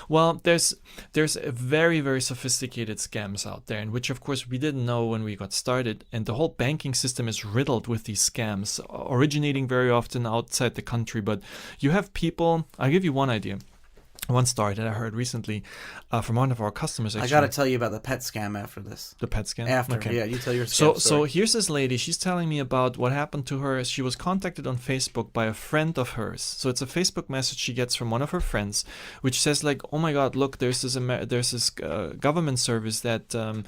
Well, there's a very, very sophisticated scams out there, in which, of course, we didn't know when we got started. And the whole banking system is riddled with these scams, originating very often outside the country. But you have people. I'll give you one idea. One story that I heard recently from one of our customers. Actually. I got to tell you about the pet scam after this. The pet scam? After, okay. Yeah, you tell your scam story. So here's this lady. She's telling me about what happened to her. She was contacted on Facebook by a friend of hers. So it's a Facebook message she gets from one of her friends, which says like, "Oh my God, look, there's this government service that."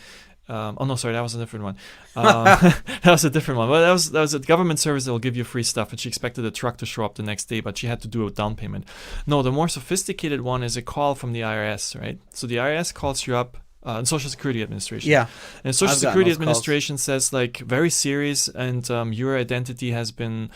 Oh no, sorry, that was a different one. That was a different one. Well, that was a government service that will give you free stuff, and she expected the truck to show up the next day, but she had to do a down payment. No, the more sophisticated one is a call from the IRS, right? So the IRS calls you up. Social Security Administration. Yeah. And Social Security Administration says like very serious, and your identity has been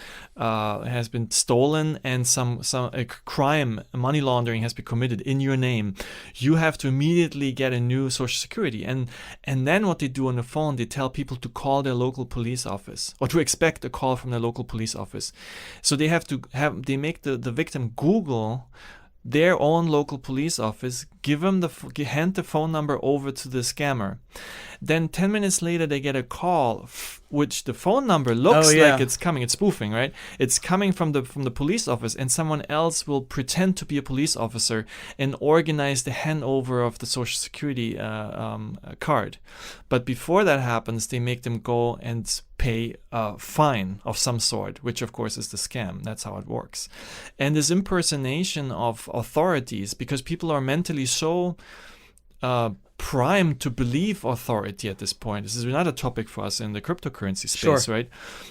stolen, and some a crime, money laundering has been committed in your name. You have to immediately get a new Social Security, and then what they do on the phone, they tell people to call their local police office, or to expect a call from their local police office. So they they make the victim Google their own local police office, hand the phone number over to the scammer. Then 10 minutes later, they get a call, which the phone number looks like it's coming. It's spoofing, right? It's coming from the police office, and someone else will pretend to be a police officer and organize the handover of the Social Security card. But before that happens, they make them go and pay a fine of some sort, which of course is the scam. That's how it works. And this impersonation of authorities, because people are mentally so primed to believe authority at this point. This is another topic for us in the cryptocurrency space, right?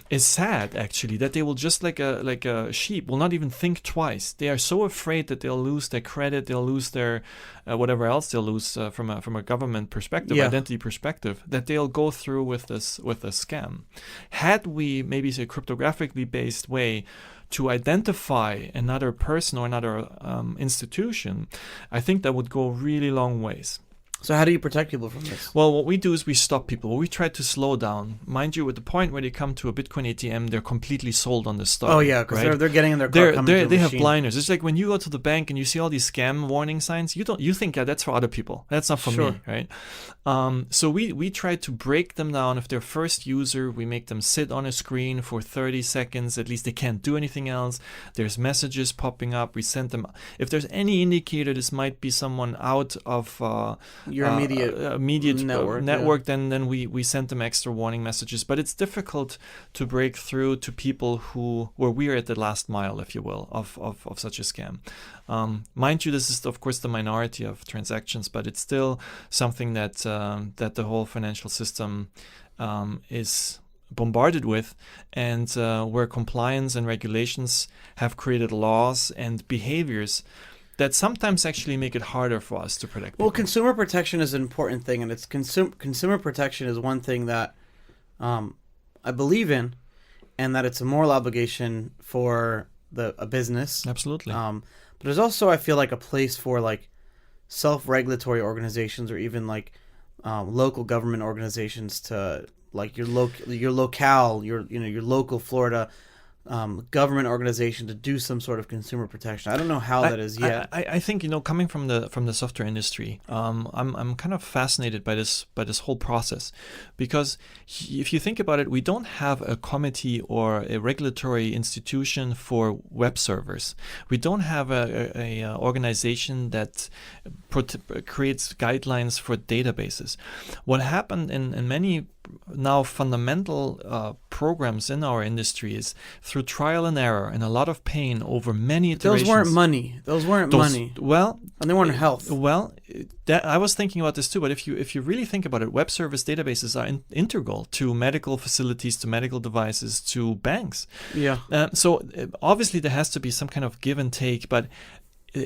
It's sad actually that they will just like a sheep will not even think twice. They are so afraid that they'll lose their credit, they'll lose their whatever else they'll lose from a government perspective, identity perspective, that they'll go through with a scam. Had we maybe a cryptographically based way to identify another person or another institution, I think that would go really long ways. So how do you protect people from this? Well, what we do is we stop people. We try to slow down. Mind you, at the point where they come to a Bitcoin ATM, they're completely sold on this stuff. Oh yeah, because they're getting in their car. They have blinders. It's like when you go to the bank and you see all these scam warning signs. You think that's for other people. That's not for me, right? So we try to break them down. If they're first user, we make them sit on a screen for 30 seconds. At least they can't do anything else. There's messages popping up. We send them. If there's any indicator, this might be someone out of your immediate network, then we send them extra warning messages. But it's difficult to break through to people where we are at the last mile, if you will, of such a scam. Mind you, this is of course the minority of transactions, but it's still something that the whole financial system is bombarded with, and where compliance and regulations have created laws and behaviors that sometimes actually make it harder for us to protect people. Well, consumer protection is an important thing, and it's consumer protection is one thing that I believe in, and that it's a moral obligation for a business. Absolutely. But there's also, I feel like, a place for like self-regulatory organizations, or even like local government organizations, to like your local Florida government organization to do some sort of consumer protection. I don't know how that is yet. I think coming from the software industry, I'm kind of fascinated by this whole process, because if you think about it, we don't have a committee or a regulatory institution for web servers. We don't have a organization that creates guidelines for databases. What happened in many now fundamental programs in our industry is through trial and error and a lot of pain over many iterations. Those weren't money. Well, and they weren't health. Well, I was thinking about this too. But if you really think about it, web service databases are integral to medical facilities, to medical devices, to banks. Yeah. So obviously there has to be some kind of give and take. But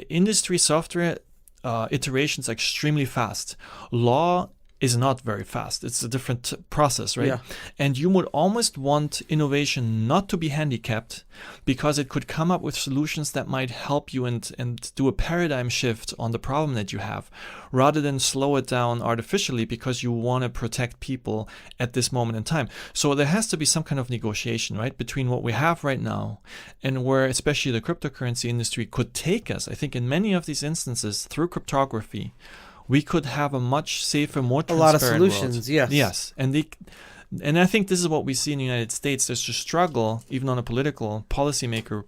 industry software iterations are extremely fast. Law is not very fast. It's a different process, right? Yeah. And you would almost want innovation not to be handicapped because it could come up with solutions that might help you and do a paradigm shift on the problem that you have, rather than slow it down artificially because you want to protect people at this moment in time. So there has to be some kind of negotiation, right, between what we have right now and where especially the cryptocurrency industry could take us. I think in many of these instances, through cryptography, we could have a much safer, more transparent a lot of solutions, world. yes. Yes. And I think this is what we see in the United States. There's a struggle, even on a political policymaker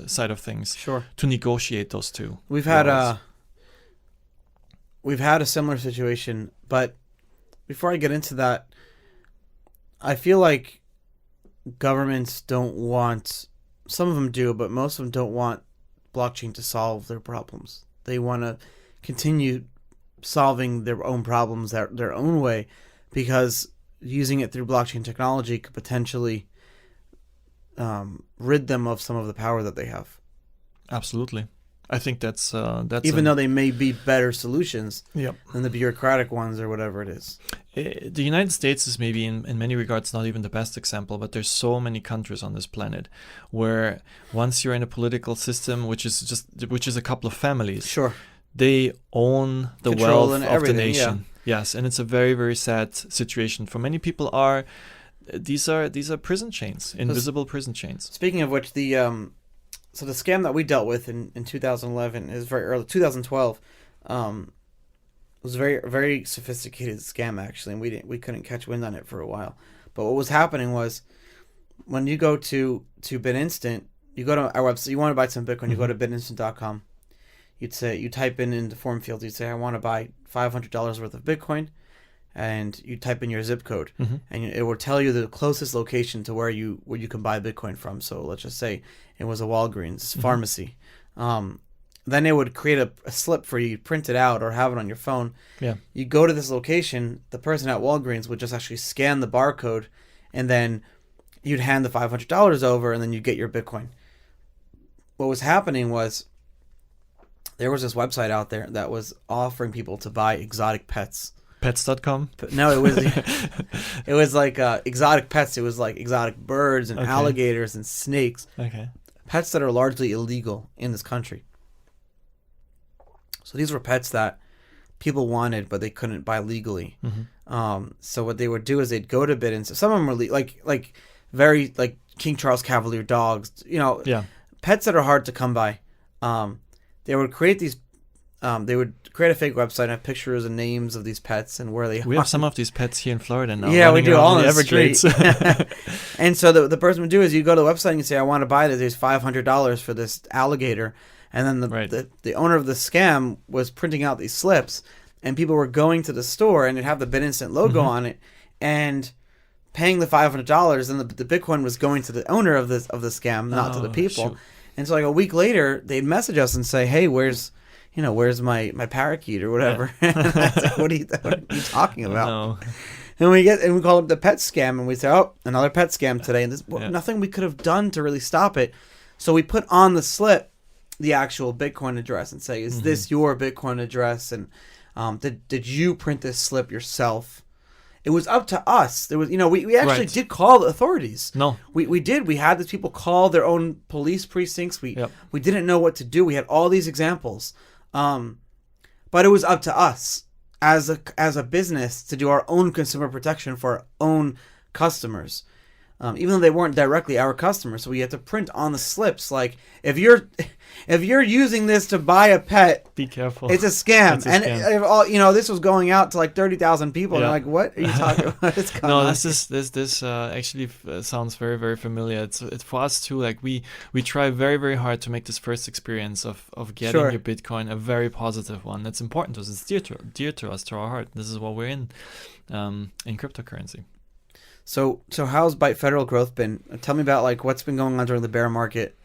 side of things, sure, to negotiate those two. We've had a similar situation, but before I get into that, I feel like governments don't want, some of them do, but most of them don't want blockchain to solve their problems. They want to continue solving their own problems their own way, because using it through blockchain technology could potentially rid them of some of the power that they have. Absolutely. I think that's even though they may be better solutions yep. than the bureaucratic ones or whatever it is. The United States is maybe in many regards not even the best example, but there's so many countries on this planet where once you're in a political system, which is a couple of families, sure, they own the control wealth of the nation. Yeah. Yes, and it's a very, very sad situation. For many people, these are prison chains, invisible prison chains. Speaking of which, the scam that we dealt with in 2011 is very early. 2012 was a very, very sophisticated scam actually, and we couldn't catch wind on it for a while. But what was happening was, when you go to BitInstant, you go to our website. You want to buy some Bitcoin, you go to bitinstant.com. You type in the form field, you'd say, I want to buy $500 worth of Bitcoin, and you type in your zip code, and it will tell you the closest location to where you can buy Bitcoin from. So let's just say it was a Walgreens pharmacy. Then it would create a slip for you, print it out or have it on your phone. Yeah. You go to this location, the person at Walgreens would just actually scan the barcode, and then you'd hand the $500 over, and then you'd get your Bitcoin. What was happening was, there was this website out there that was offering people to buy exotic pets. Pets.com? No, it was like exotic pets. It was like exotic birds and alligators and snakes. Okay. Pets that are largely illegal in this country. So these were pets that people wanted, but they couldn't buy legally. So what they would do is they'd go to BitInstant. Some of them were like very like King Charles Cavalier dogs. Pets that are hard to come by. They would create these. They would create a fake website and have pictures and names of these pets and where they are. We have some of these pets here in Florida now. Yeah, we do all in the Everglades. And so the person would do is you go to the website and you say, I want to buy this. There's $500 for this alligator. And then the owner of the scam was printing out these slips, and people were going to the store and it'd have the BitInstant logo on it and paying the $500. And the Bitcoin was going to the owner of the scam, not to the people. Shoot. And so like a week later, they'd message us and say, hey, where's my parakeet or whatever? Like, what are you talking about? No. And we call it the pet scam, and we say, oh, another pet scam today. And nothing we could have done to really stop it. So we put on the slip the actual Bitcoin address and say, is this your Bitcoin address? And did you print this slip yourself? It was up to us. There was, we actually did call the authorities. No, we did. We had these people call their own police precincts. We didn't know what to do. We had all these examples, but it was up to us as a business to do our own consumer protection for our own customers. even though they weren't directly our customers. So we had to print on the slips, like, if you're using this to buy a pet, be careful. It's a scam. It's a and scam. If all, this was going out to like 30,000 people. Yeah. And they're like, what are you talking about? It's No, this actually sounds very, very familiar. It's for us too. Like we try very, very hard to make this first experience of getting Sure. your Bitcoin a very positive one. That's important to us. It's dear to us, to our heart. This is what we're in cryptocurrency. So how's ByteFederal growth been? Tell me about like what's been going on during the bear market.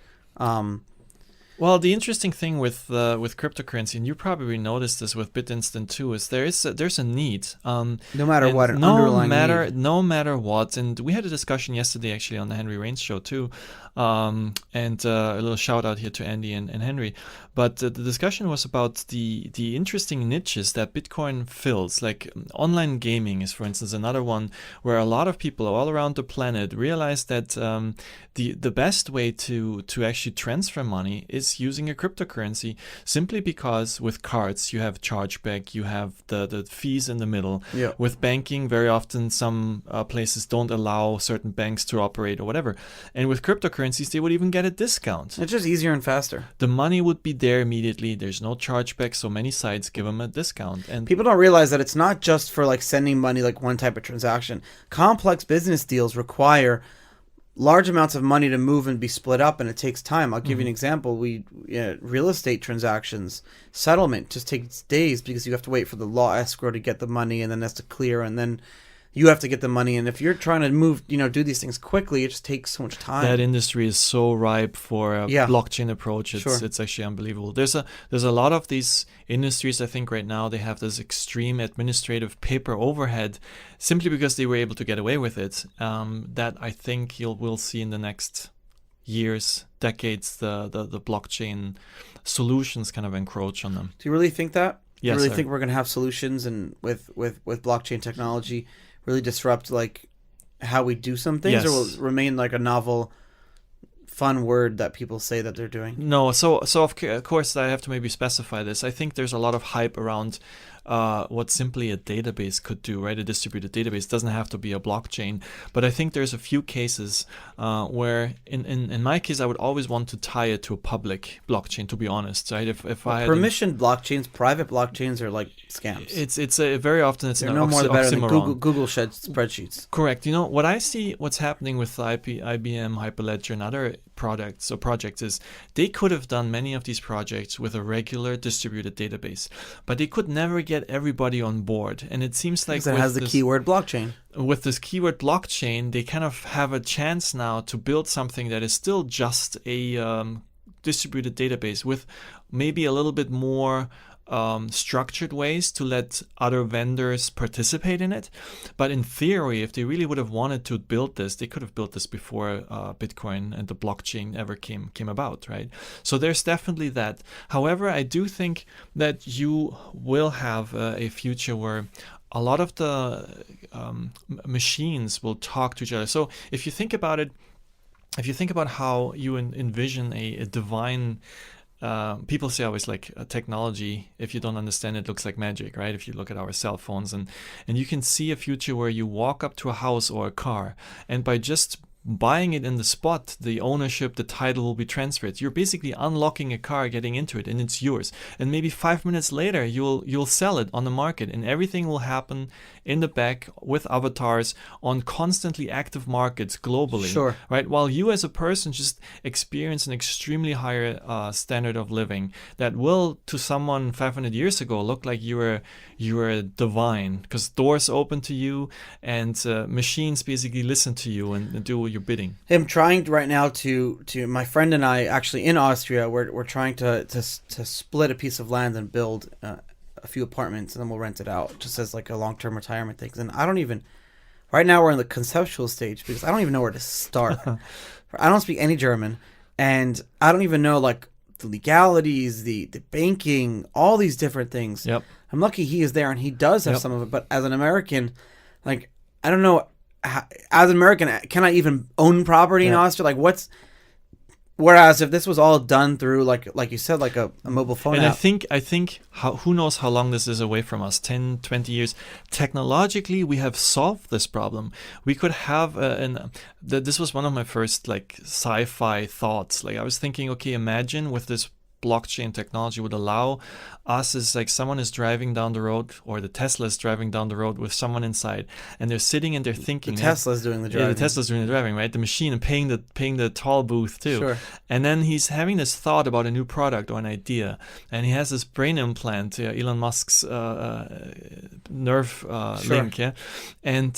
Well, the interesting thing with cryptocurrency, and you probably noticed this with BitInstant too, is there's a need. No matter what, an underlying need. No matter what, and we had a discussion yesterday actually on the Henry Rains show too, and a little shout out here to Andy and Henry. But the discussion was about the interesting niches that Bitcoin fills. Like online gaming is, for instance, another one where a lot of people all around the planet realize that the best way to actually transfer money is using a cryptocurrency, simply because with cards you have chargeback, you have the fees in the middle. Yeah. With banking, very often some places don't allow certain banks to operate or whatever. And with cryptocurrencies, they would even get a discount. It's just easier and faster. The money would be there immediately. There's no chargeback, so many sites give them a discount. And people don't realize that it's not just for like sending money, like one type of transaction. Complex business deals require large amounts of money to move and be split up, and it takes time. I'll give you an example. Real estate transactions, settlement just takes days because you have to wait for the law escrow to get the money, and then that's to clear, and then you have to get the money. And if you're trying to move, do these things quickly, it just takes so much time. That industry is so ripe for a blockchain approach. It's actually unbelievable. There's a lot of these industries, I think right now, they have this extreme administrative paper overhead simply because they were able to get away with it. That I think we'll see in the next years, decades, the blockchain solutions kind of encroach on them. Do you really think that? Yes, you really think we're going to have solutions and with blockchain technology really disrupt like how we do some things, or will it remain like a novel, fun word that people say that they're doing? No, so of course I have to maybe specify this. I think there's a lot of hype around what simply a database could do, right? A distributed database doesn't have to be a blockchain, but I think there's a few cases where, in my case, I would always want to tie it to a public blockchain. To be honest, right? If I had permissioned blockchains, private blockchains are like scams. It's very often it's they're an no more better than oxymoron. Google spreadsheets. Correct. What I see, what's happening with IBM, Hyperledger, and other projects is they could have done many of these projects with a regular distributed database, but they could never get everybody on board. And it seems like it has the keyword blockchain. With this keyword blockchain, they kind of have a chance now to build something that is still just a distributed database with maybe a little bit more structured ways to let other vendors participate in it. But in theory, if they really would have wanted to build this, they could have built this before Bitcoin and the blockchain ever came about, right? So there's definitely that. However, I do think that you will have a future where a lot of the machines will talk to each other. So if you think about it, if you think about how you envision a divine, people say always like technology, if you don't understand it, looks like magic, right? If you look at our cell phones and you can see a future where you walk up to a house or a car, and by just buying it in the spot, the ownership, the title will be transferred. You're basically unlocking a car, getting into it, and it's yours. And maybe 5 minutes later, you'll sell it on the market, and everything will happen in the back with avatars on constantly active markets globally. Sure. Right? While you as a person just experience an extremely higher standard of living that will, to someone 500 years ago, look like you were divine, because doors open to you and machines basically listen to you and do your bidding. I'm trying right now to my friend and I, actually in Austria, we're trying to split a piece of land and build a few apartments, and then we'll rent it out just as like a long-term retirement thing. And I don't even, right now we're in the conceptual stage because I don't even know where to start. I don't speak any German, and I don't even know like the legalities, the banking, all these different things. Yep. I'm lucky he is there and he does have some of it, but as an American, like, I don't know, as an American, can I even own property in Austria? Like, Whereas if this was all done through like you said, like a mobile phone And app. I think who knows how long this is away from us, 10, 20 years. Technologically, we have solved this problem. We could have this was one of my first like sci-fi thoughts. Like I was thinking, okay, imagine with this blockchain technology would allow us as like someone is driving down the road, or the Tesla is driving down the road with someone inside, and they're sitting and they're thinking. The Tesla's doing the driving. Yeah, the Tesla's doing the driving, right? The machine, and paying the toll booth too. Sure. And then he's having this thought about a new product or an idea, and he has this brain implant, Elon Musk's nerve link, yeah. And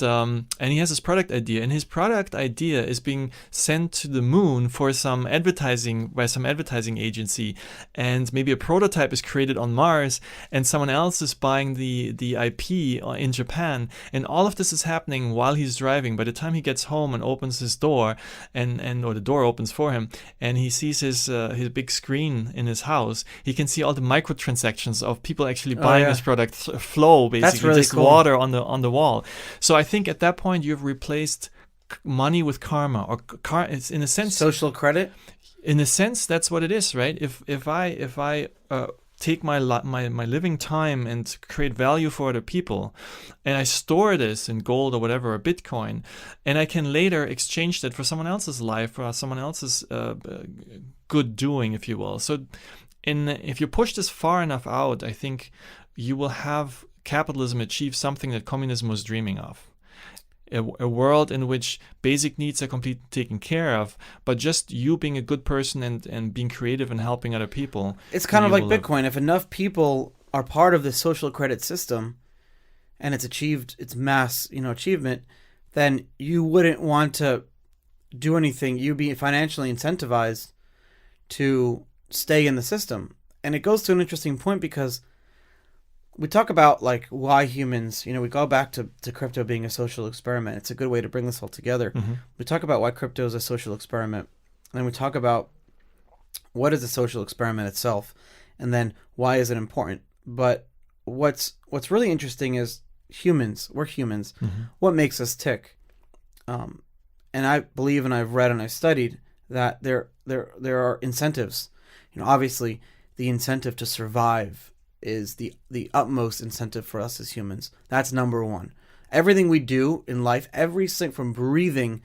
he has this product idea, and his product idea is being sent to the moon for some advertising by some advertising agency, and maybe a prototype is created on Mars, and someone else is buying the IP in Japan, and all of this is happening while he's driving. By the time he gets home and opens his door, or the door opens for him, and he sees his big screen in his house, he can see all the microtransactions of people actually buying his product flow, basically. That's really just cool. Water on the wall. So I think at that point you've replaced money with karma, or it's in a sense Social credit. In a sense, that's what it is, right? If I take my living time and create value for other people, and I store this in gold or whatever, or Bitcoin, and I can later exchange that for someone else's life, or someone else's good doing, if you will. So if you push this far enough out, I think you will have capitalism achieve something that communism was dreaming of. A world in which basic needs are completely taken care of, but just you being a good person and being creative and helping other people. It's kind of like Bitcoin. If enough people are part of the social credit system, and it's achieved its mass, achievement, then you wouldn't want to do anything. You'd be financially incentivized to stay in the system. And it goes to an interesting point, because we talk about like why humans, we go back to crypto being a social experiment. It's a good way to bring this all together. Mm-hmm. We talk about why crypto is a social experiment, and we talk about what is a social experiment itself, and then why is it important. But what's really interesting is humans. We're humans. Mm-hmm. What makes us tick? And I believe, and I've read and I've studied, that there are incentives. Obviously, the incentive to survive is the utmost incentive for us as humans. That's number one. Everything we do in life, everything from breathing,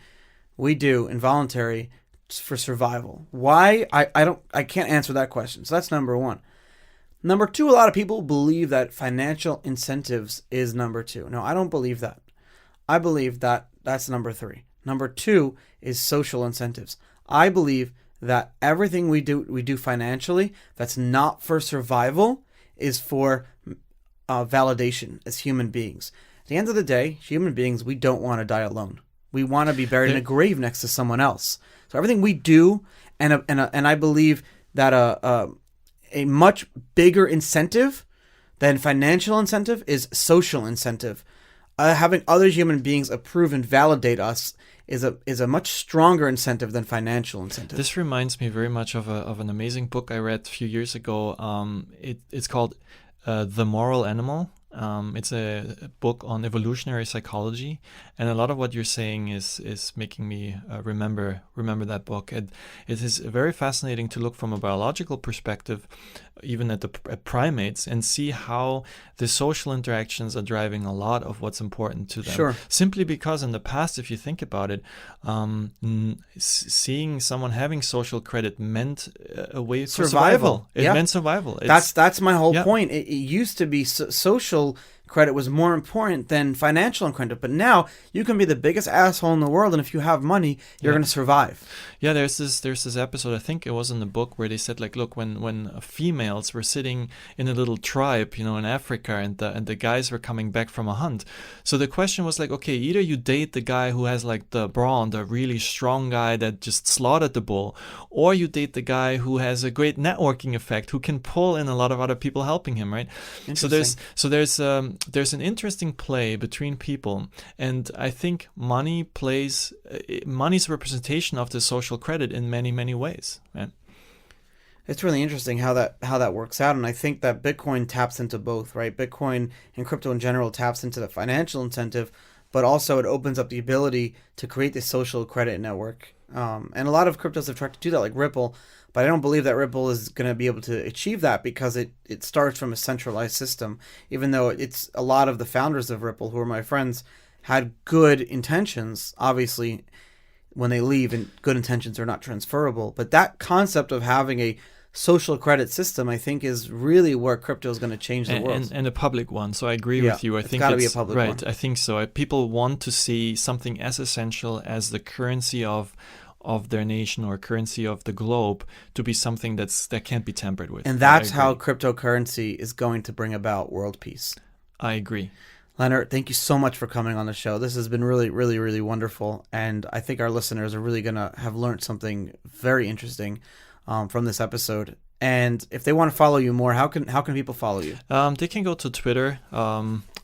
we do involuntary for survival. Why? I can't answer that question. So that's number one. Number two, a lot of people believe that financial incentives is number two. No, I don't believe that. I believe that that's number three. Number two is social incentives. I believe that everything we do financially that's not for survival is for validation as human beings. At the end of the day, human beings, we don't want to die alone. We want to be buried in a grave next to someone else. So everything we do, and I believe that a much bigger incentive than financial incentive is social incentive. Having other human beings approve and validate us is a much stronger incentive than financial incentive. This reminds me very much of an amazing book I read a few years ago. It's called The Moral Animal. It's a book on evolutionary psychology, and a lot of what you're saying is making me remember that book. It is very fascinating to look from a biological perspective, even at primates, and see how the social interactions are driving a lot of what's important to them. Sure. Simply because in the past, if you think about it, seeing someone having social credit meant a way for survival. It meant survival. That's my whole point. It used to be social credit was more important than financial credit, but now you can be the biggest asshole in the world, and if you have money, you're going to survive. Yeah, there's this episode, I think it was in the book, where they said, like, look, when females were sitting in a little tribe, in Africa, and the guys were coming back from a hunt. So the question was like, okay, either you date the guy who has like the brawn, the really strong guy that just slaughtered the bull, or you date the guy who has a great networking effect, who can pull in a lot of other people helping him, right? So there's an interesting play between people, and I think money's a representation of the social credit in many, many ways, right? It's really interesting how that works out, and I think that Bitcoin taps into both, right? Bitcoin and crypto in general taps into the financial incentive, but also it opens up the ability to create this social credit network. And a lot of cryptos have tried to do that, like Ripple, but I don't believe that Ripple is going to be able to achieve that because it starts from a centralized system, even though it's a lot of the founders of Ripple, who are my friends, had good intentions. Obviously, when they leave, and good intentions are not transferable. But that concept of having a social credit system, I think, is really where crypto is going to change the world. And a public one. So I agree with you. I think it's got to be a public one. Right, I think so. People want to see something as essential as the currency of their nation or currency of the globe to be something that can't be tampered with. And that's how cryptocurrency is going to bring about world peace. I agree. Lennart, thank you so much for coming on the show. This has been really, really, really wonderful. And I think our listeners are really going to have learned something very interesting from this episode. And if they want to follow you more, how can people follow you? They can go to Twitter.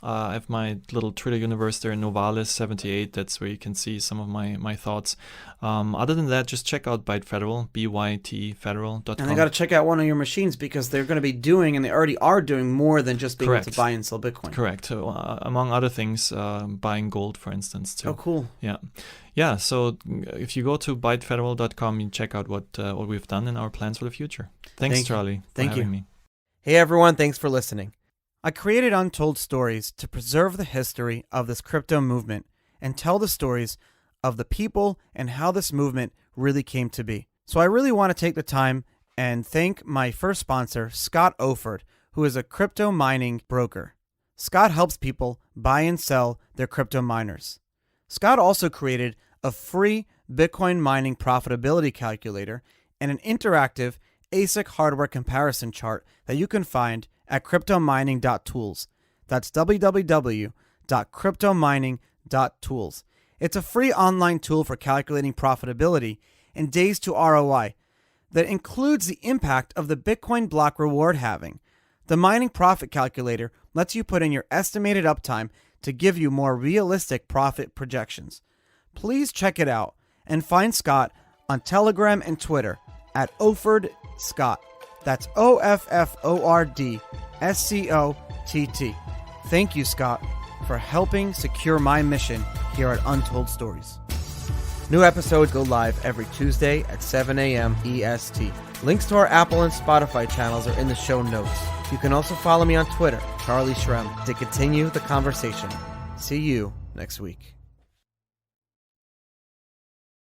I have my little Twitter universe there, Novalis78. That's where you can see some of my thoughts. Other than that, just check out ByteFederal, ByteFederal.com. And they got to check out one of your machines because they're going to be doing, and they already are doing, more than just being able to buy and sell Bitcoin. Correct. So, among other things, buying gold, for instance, too. Oh, cool. Yeah. So if you go to ByteFederal.com, you check out what we've done and our plans for the future. Thanks, Charlie, for having me. Hey, everyone. Thanks for listening. I created Untold Stories to preserve the history of this crypto movement and tell the stories of the people and how this movement really came to be. So I really want to take the time and thank my first sponsor, Scott Oford, who is a crypto mining broker. Scott helps people buy and sell their crypto miners. Scott also created a free Bitcoin mining profitability calculator and an interactive ASIC hardware comparison chart that you can find at cryptomining.tools. That's www.cryptomining.tools. It's a free online tool for calculating profitability and days to ROI that includes the impact of the Bitcoin block reward halving. The mining profit calculator lets you put in your estimated uptime to give you more realistic profit projections. Please check it out and find Scott on Telegram and Twitter at OffordScott. That's OffordScott. Thank you, Scott, for helping secure my mission here at Untold Stories. New episodes go live every Tuesday at 7 a.m. EST. Links to our Apple and Spotify channels are in the show notes. You can also follow me on Twitter, Charlie Shrem, to continue the conversation. See you next week.